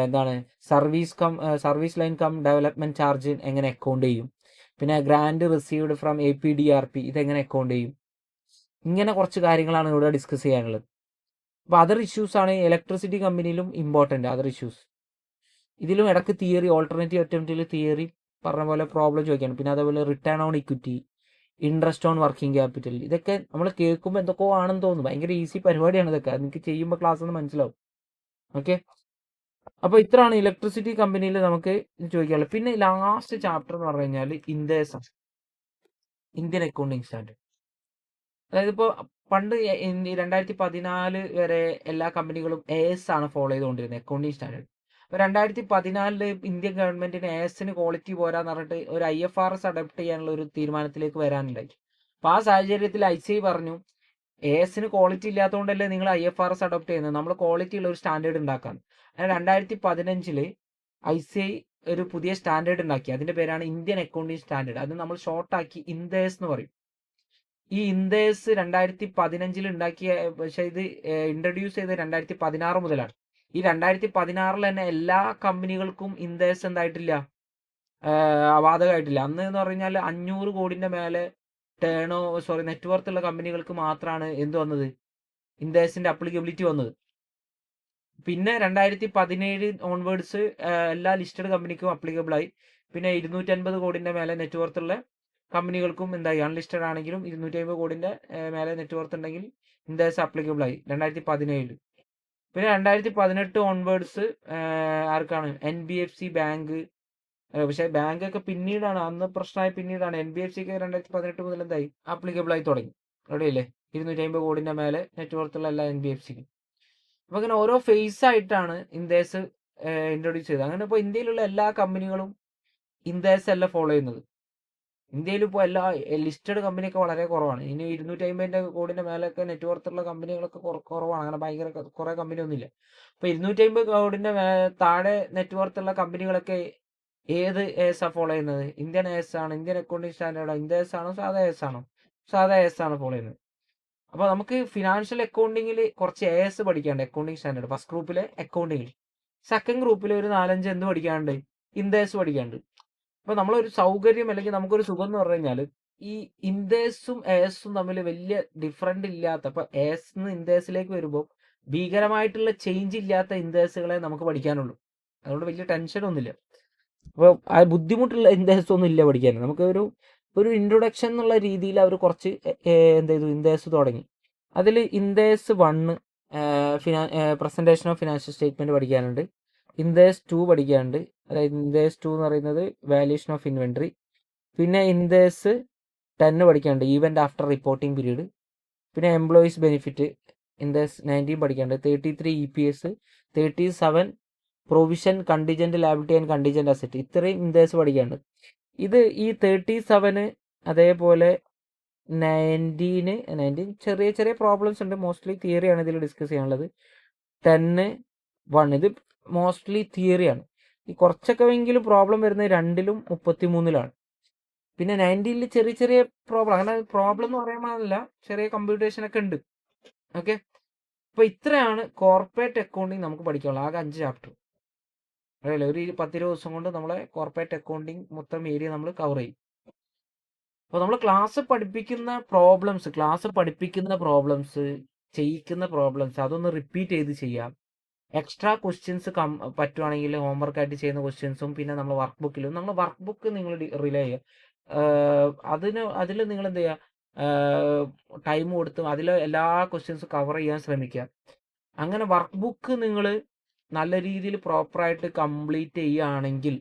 എന്താണ് service line cum development charge എങ്ങനെ അക്കൗണ്ട് ചെയ്യും, പിന്നെ ഗ്രാൻഡ് റിസീവ്ഡ് ഫ്രം APDRP ഇതെങ്ങനെ അക്കൗണ്ട് ചെയ്യും. ഇങ്ങനെ കുറച്ച് കാര്യങ്ങളാണ് ഇവിടെ ഡിസ്കസ് ചെയ്യാനുള്ളത്. അപ്പോൾ അതർ ഇഷ്യൂസ് ആണ് ഇലക്ട്രിസിറ്റി കമ്പനിയിലും ഇമ്പോർട്ടൻ്റ്. അതർ ഇഷ്യൂസ് ഇതിലും ഇടയ്ക്ക് തിയറി, ഓൾട്ടർനേറ്റീവ് അറ്റംപ്റ്റിൽ തിയറി പറഞ്ഞ പോലെ പ്രോബ്ലം ചോദിക്കുകയാണ്. പിന്നെ അതേപോലെ return on equity, interest on working capital, ഇതൊക്കെ നമ്മൾ കേൾക്കുമ്പോൾ എന്തൊക്കെയോ ആണെന്ന് തോന്നുന്നു. ഭയങ്കര ഈസി പരിപാടിയാണ് ഇതൊക്കെ. നിങ്ങൾക്ക് ചെയ്യുമ്പോൾ ക്ലാസ് ഒന്ന് മനസ്സിലാവും. ഓക്കെ, അപ്പോൾ ഇത്രയാണ് ഇലക്ട്രിസിറ്റി കമ്പനിയിൽ നമുക്ക് ചോദിക്കാനുള്ളത്. പിന്നെ ലാസ്റ്റ് ചാപ്റ്റർ എന്ന് പറഞ്ഞു കഴിഞ്ഞാൽ ഇന്ത്യൻ അക്കൗണ്ടിങ് സ്റ്റാൻഡേർഡ്. അതായത് ഇപ്പോൾ പണ്ട് 2014 വരെ എല്ലാ കമ്പനികളും AS ആണ് ഫോളോ ചെയ്തുകൊണ്ടിരുന്നത്, അക്കൗണ്ടിങ് സ്റ്റാൻഡേർഡ്. അപ്പോൾ 2014 ഇന്ത്യൻ ഗവൺമെന്റിന് ASന് ക്വാളിറ്റി പോരാന്ന് പറഞ്ഞിട്ട് ഒരു IFRS അഡോപ്റ്റ് ചെയ്യാനുള്ള ഒരു തീരുമാനത്തിലേക്ക് വരാനുണ്ടായി. അപ്പോൾ ആ സാഹചര്യത്തിൽ ICAI പറഞ്ഞു, ASന് ക്വാളിറ്റി ഇല്ലാത്തതുകൊണ്ടല്ലേ നിങ്ങൾ IFRS അഡോപ്റ്റ് ചെയ്യുന്നത്, നമ്മൾ ക്വാളിറ്റി ഉള്ള ഒരു സ്റ്റാൻഡേർഡ് ഉണ്ടാക്കാം. അങ്ങനെ 2015 ICAI ഒരു പുതിയ സ്റ്റാൻഡേർഡ് ഉണ്ടാക്കി. അതിന്റെ പേരാണ് ഇന്ത്യൻ അക്കൗണ്ടിങ് സ്റ്റാൻഡേർഡ്. അത് നമ്മൾ ഷോർട്ടാക്കി INDAS എന്ന് പറയും. ഈ INDAS 2015 ഉണ്ടാക്കിയ, പക്ഷേ ഇത് ഇൻട്രൊഡ്യൂസ് ചെയ്ത് 2016 മുതലാണ്. ഈ 2016 തന്നെ എല്ലാ കമ്പനികൾക്കും INDAS എന്തായിട്ടില്ല, ബാധകമായിട്ടില്ല. അന്ന് എന്ന് പറഞ്ഞാൽ 500 കോടിന്റെ മേലെ നെറ്റ്വർത്ത് ഉള്ള കമ്പനികൾക്ക് മാത്രമാണ് എന്ത് വന്നത്, INDASന്റെ അപ്ലിക്കബിലിറ്റി വന്നത്. പിന്നെ 2017 ഓൺവേർഡ്സ് എല്ലാ ലിസ്റ്റഡ് കമ്പനിക്കും അപ്ലിക്കബിൾ ആയി. പിന്നെ 250 കോടിന്റെ മേലെ നെറ്റ്വർത്ത് ഉള്ള കമ്പനികൾക്കും എന്തായി, അൺലിസ്റ്റഡ് ആണെങ്കിലും 250 കോടിന്റെ മേലെ നെറ്റ്വർത്ത് ഉണ്ടെങ്കിൽ INDAS അപ്ലിക്കബിൾ ആയി 2017. പിന്നെ 2018 ഓൺവേർഡ്സ് ആർക്കാണ്, NBFC ബാങ്ക്. പക്ഷെ ബാങ്ക് ഒക്കെ പിന്നീടാണ്, അന്ന് പ്രശ്നമായി പിന്നീടാണ്. NBFC ഒക്കെ 2018 മുതൽ എന്തായി, അപ്ലിക്കബിൾ ആയി തുടങ്ങി. റെഡിയല്ലേ? 250 കോടിന്റെ മേലെ നെറ്റ്വർത്ത് ഉള്ള എല്ലാ NBFCക്കും. അപ്പോൾ അങ്ങനെ ഓരോ ഫേസ് ആയിട്ടാണ് INDAS ഇൻട്രൊഡ്യൂസ് ചെയ്തത്. അങ്ങനെ ഇപ്പോൾ ഇന്ത്യയിലുള്ള എല്ലാ കമ്പനികളും INDAS അല്ല ഫോളോ ചെയ്യുന്നത്. ഇന്ത്യയിൽ ഇപ്പോൾ എല്ലാ ലിസ്റ്റഡ് കമ്പനിയൊക്കെ വളരെ കുറവാണ്. ഇനി 250 കോടിന്റെ മേലൊക്കെ നെറ്റ്വർത്ത് ഉള്ള കമ്പനികളൊക്കെ കുറവാണ്. അങ്ങനെ ഭയങ്കര കുറേ കമ്പനി ഒന്നുമില്ല. അപ്പോൾ 250 കോടിന്റെ താഴെ നെറ്റ്വർത്ത് ഉള്ള കമ്പനികളൊക്കെ ഏത് AS ആണ് ഫോളോ ചെയ്യുന്നത്? ഇന്ത്യൻ AS ആണ്, ഇന്ത്യൻ അക്കൗണ്ടിങ് സ്റ്റാൻഡേർഡ് INDAS ആണോ സാധാ AS ആണോ? സാധാ AS ആണ് ഫോളോ ചെയ്യുന്നത്. അപ്പോൾ നമുക്ക് ഫിനാൻഷ്യൽ അക്കൗണ്ടിങ്ങിൽ കുറച്ച് AS പഠിക്കാണ്ട്, അക്കൗണ്ടിങ് സ്റ്റാൻഡേർഡ് ഫസ്റ്റ് ഗ്രൂപ്പിലെ അക്കൗണ്ടിങ്ങിൽ. സെക്കൻഡ് ഗ്രൂപ്പിൽ ഒരു 4-5 എന്ത് പഠിക്കാണ്ട്, INDAS പഠിക്കാണ്ട്. അപ്പോൾ നമ്മളൊരു സൗകര്യം അല്ലെങ്കിൽ നമുക്കൊരു സുഖം എന്ന് പറഞ്ഞു കഴിഞ്ഞാൽ ഈ INDASും ASും തമ്മിൽ വലിയ ഡിഫറൻറ്റ് ഇല്ലാത്ത, അപ്പോൾ AS നിന്ന് INDASിലേക്ക് വരുമ്പോൾ ഭീകരമായിട്ടുള്ള ചേഞ്ച് ഇല്ലാത്ത INDASകളെ നമുക്ക് പഠിക്കാനുള്ളൂ. അതുകൊണ്ട് വലിയ ടെൻഷനൊന്നുമില്ല. അപ്പോൾ ആ ബുദ്ധിമുട്ടുള്ള INDAS ഒന്നും ഇല്ല പഠിക്കാൻ. നമുക്കൊരു ഇൻട്രൊഡക്ഷൻ എന്നുള്ള രീതിയിൽ അവർ കുറച്ച് എന്ത് ചെയ്തു, INDAS തുടങ്ങി. അതിൽ INDAS 1 presentation of financial statement പഠിക്കാനുണ്ട്. INDAS 2 പഠിക്കാനുണ്ട്. അതായത് INDAS 2 എന്ന് പറയുന്നത് വാല്യൂഷൻ ഓഫ് ഇൻവെൻട്രി. പിന്നെ INDAS 10 പഠിക്കാനുണ്ട്, ഈവൻറ്റ് ആഫ്റ്റർ റിപ്പോർട്ടിംഗ് പീരീഡ്. പിന്നെ എംപ്ലോയീസ് ബെനിഫിറ്റ് INDAS 19 പഠിക്കാനുണ്ട്. 33 EPS, 37 provision, contingent liability and contingent asset, ഇത്രയും INDAS പഠിക്കാനുണ്ട്. ഈ 37 അതേപോലെ 19 ചെറിയ പ്രോബ്ലംസ് ഉണ്ട്. മോസ്റ്റ്ലി തിയറിയാണ് ഇതിൽ ഡിസ്കസ് ചെയ്യാനുള്ളത്. 10 1 ഇത് മോസ്റ്റ്ലി തിയറിയാണ്. ഈ കുറച്ചൊക്കെ എങ്കിലും പ്രോബ്ലം വരുന്നത് 2ലും 33ലാണ്. പിന്നെ 90ൽ ചെറിയ ചെറിയ പ്രോബ്ലം, അങ്ങനെ പ്രോബ്ലം എന്ന് പറയാനല്ല, ചെറിയ കമ്പ്യൂട്ടേഷൻ ഒക്കെ ഉണ്ട്. ഓക്കെ, അപ്പോൾ ഇത്രയാണ് കോർപ്പറേറ്റ് അക്കൗണ്ടിങ് നമുക്ക് പഠിക്കാനുള്ളത്. ആകെ 5 ചാപ്റ്റർ. അറിയില്ല, ഒരു 10-20 ദിവസം കൊണ്ട് നമ്മളെ കോർപ്പറേറ്റ് അക്കൗണ്ടിങ് മൊത്തം ഏരിയ നമ്മൾ കവർ ചെയ്യും. അപ്പോൾ നമ്മൾ ക്ലാസ് പഠിപ്പിക്കുന്ന പ്രോബ്ലംസ് ചെയ്യിക്കുന്ന പ്രോബ്ലംസ് അതൊന്ന് റിപ്പീറ്റ് ചെയ്ത് ചെയ്യാം. എക്സ്ട്രാ ക്വസ്റ്റ്യൻസ് പറ്റുവാണെങ്കിൽ ഹോംവർക്കായിട്ട് ചെയ്യുന്ന ക്വസ്റ്റ്യൻസും, പിന്നെ നമ്മൾ വർക്ക് ബുക്ക് നിങ്ങൾ റിലേ ചെയ്യുക. അതിൽ നിങ്ങൾ എന്ത് ചെയ്യുക, ടൈം കൊടുത്ത് അതിൽ എല്ലാ ക്വസ്റ്റ്യൻസും കവർ ചെയ്യാൻ ശ്രമിക്കുക. അങ്ങനെ വർക്ക് ബുക്ക് നിങ്ങൾ നല്ല രീതിയിൽ പ്രോപ്പറായിട്ട് കംപ്ലീറ്റ് ചെയ്യുകയാണെങ്കിൽ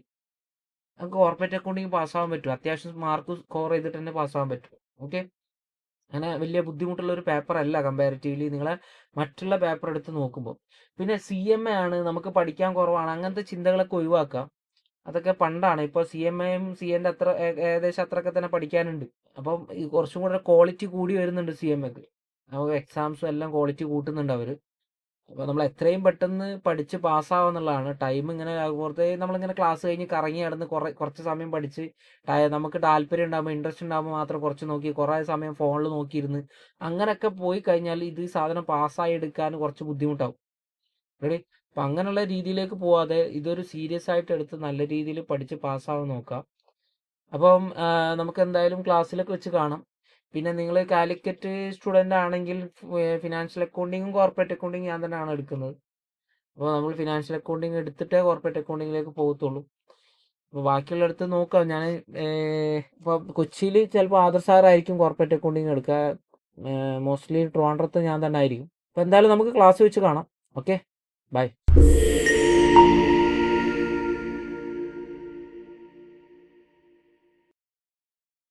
നമുക്ക് കോർപ്പറേറ്റ് അക്കൗണ്ടിങ് പാസ്സാകാൻ പറ്റും. അത്യാവശ്യം മാർക്ക് സ്കോർ ചെയ്തിട്ട് തന്നെ പാസ്സാകാൻ പറ്റും. ഓക്കെ, അങ്ങനെ വലിയ ബുദ്ധിമുട്ടുള്ള ഒരു പേപ്പർ അല്ല കമ്പാരിറ്റീവ്ലി നിങ്ങളെ മറ്റുള്ള പേപ്പർ എടുത്ത് നോക്കുമ്പോൾ. പിന്നെ CMA ആണ്, നമുക്ക് പഠിക്കാൻ കുറവാണ്, അങ്ങനത്തെ ചിന്തകളൊക്കെ ഒഴിവാക്കാം. അതൊക്കെ പണ്ടാണ്. ഇപ്പോൾ CMAയും CAൻ്റെ അത്ര ഏകദേശം അത്രയൊക്കെ തന്നെ പഠിക്കാനുണ്ട്. അപ്പം ഈ കുറച്ചും കൂടെ ക്വാളിറ്റി കൂടി വരുന്നുണ്ട് CMAക്ക്. നമുക്ക് എക്സാംസും എല്ലാം ക്വാളിറ്റി കൂട്ടുന്നുണ്ട് അവർ. അപ്പോൾ നമ്മൾ എത്രയും പെട്ടെന്ന് പഠിച്ച് പാസ്സാവുന്നുള്ളതാണ്. ടൈം ഇങ്ങനെ വെറുതെ നമ്മളിങ്ങനെ ക്ലാസ് കഴിഞ്ഞ് കറങ്ങി നടന്ന് കുറച്ച് സമയം പഠിച്ച് നമുക്ക് താല്പര്യം ഉണ്ടാകുമ്പോൾ, ഇൻട്രസ്റ്റ് ഉണ്ടാകുമ്പോൾ മാത്രം കുറച്ച് നോക്കി, കുറേ സമയം ഫോണിൽ നോക്കിയിരുന്ന് അങ്ങനെയൊക്കെ പോയി കഴിഞ്ഞാൽ ഇത് സാധനം പാസ്സായി എടുക്കാൻ കുറച്ച് ബുദ്ധിമുട്ടാവും. റെഡി? അപ്പം അങ്ങനെയുള്ള രീതിയിലേക്ക് പോവാതെ ഇതൊരു സീരിയസ് ആയിട്ട് എടുത്ത് നല്ല രീതിയിൽ പഠിച്ച് പാസ്സാവാൻ നോക്കാം. അപ്പം നമുക്ക് എന്തായാലും ക്ലാസ്സിലൊക്കെ വെച്ച് കാണാം. പിന്നെ നിങ്ങൾ കാലിക്കറ്റ് സ്റ്റുഡൻ്റ് ആണെങ്കിൽ ഫിനാൻഷ്യൽ അക്കൗണ്ടിങ്ങും കോർപ്പറേറ്റ് അക്കൗണ്ടിങ്ങും ഞാൻ തന്നെയാണ് എടുക്കുന്നത്. അപ്പോൾ നമ്മൾ ഫിനാൻഷ്യൽ അക്കൗണ്ടിങ് എടുത്തിട്ടേ കോർപ്പറേറ്റ് അക്കൗണ്ടിങ്ങിലേക്ക് പോകത്തുള്ളൂ. അപ്പോൾ ബാക്കിയുള്ളിടത്ത് നോക്കാം. ഞാൻ ഇപ്പോൾ കൊച്ചിയിൽ ചിലപ്പോൾ ആദർ സാറായിരിക്കും കോർപ്പറേറ്റ് അക്കൗണ്ടിങ് എടുക്കുക. മോസ്റ്റ്ലി ട്രിവാൻഡ്രത്ത് ഞാൻ തന്നെ ആയിരിക്കും. അപ്പോൾ എന്തായാലും നമുക്ക് ക്ലാസ് വെച്ച് കാണാം. Okay, by.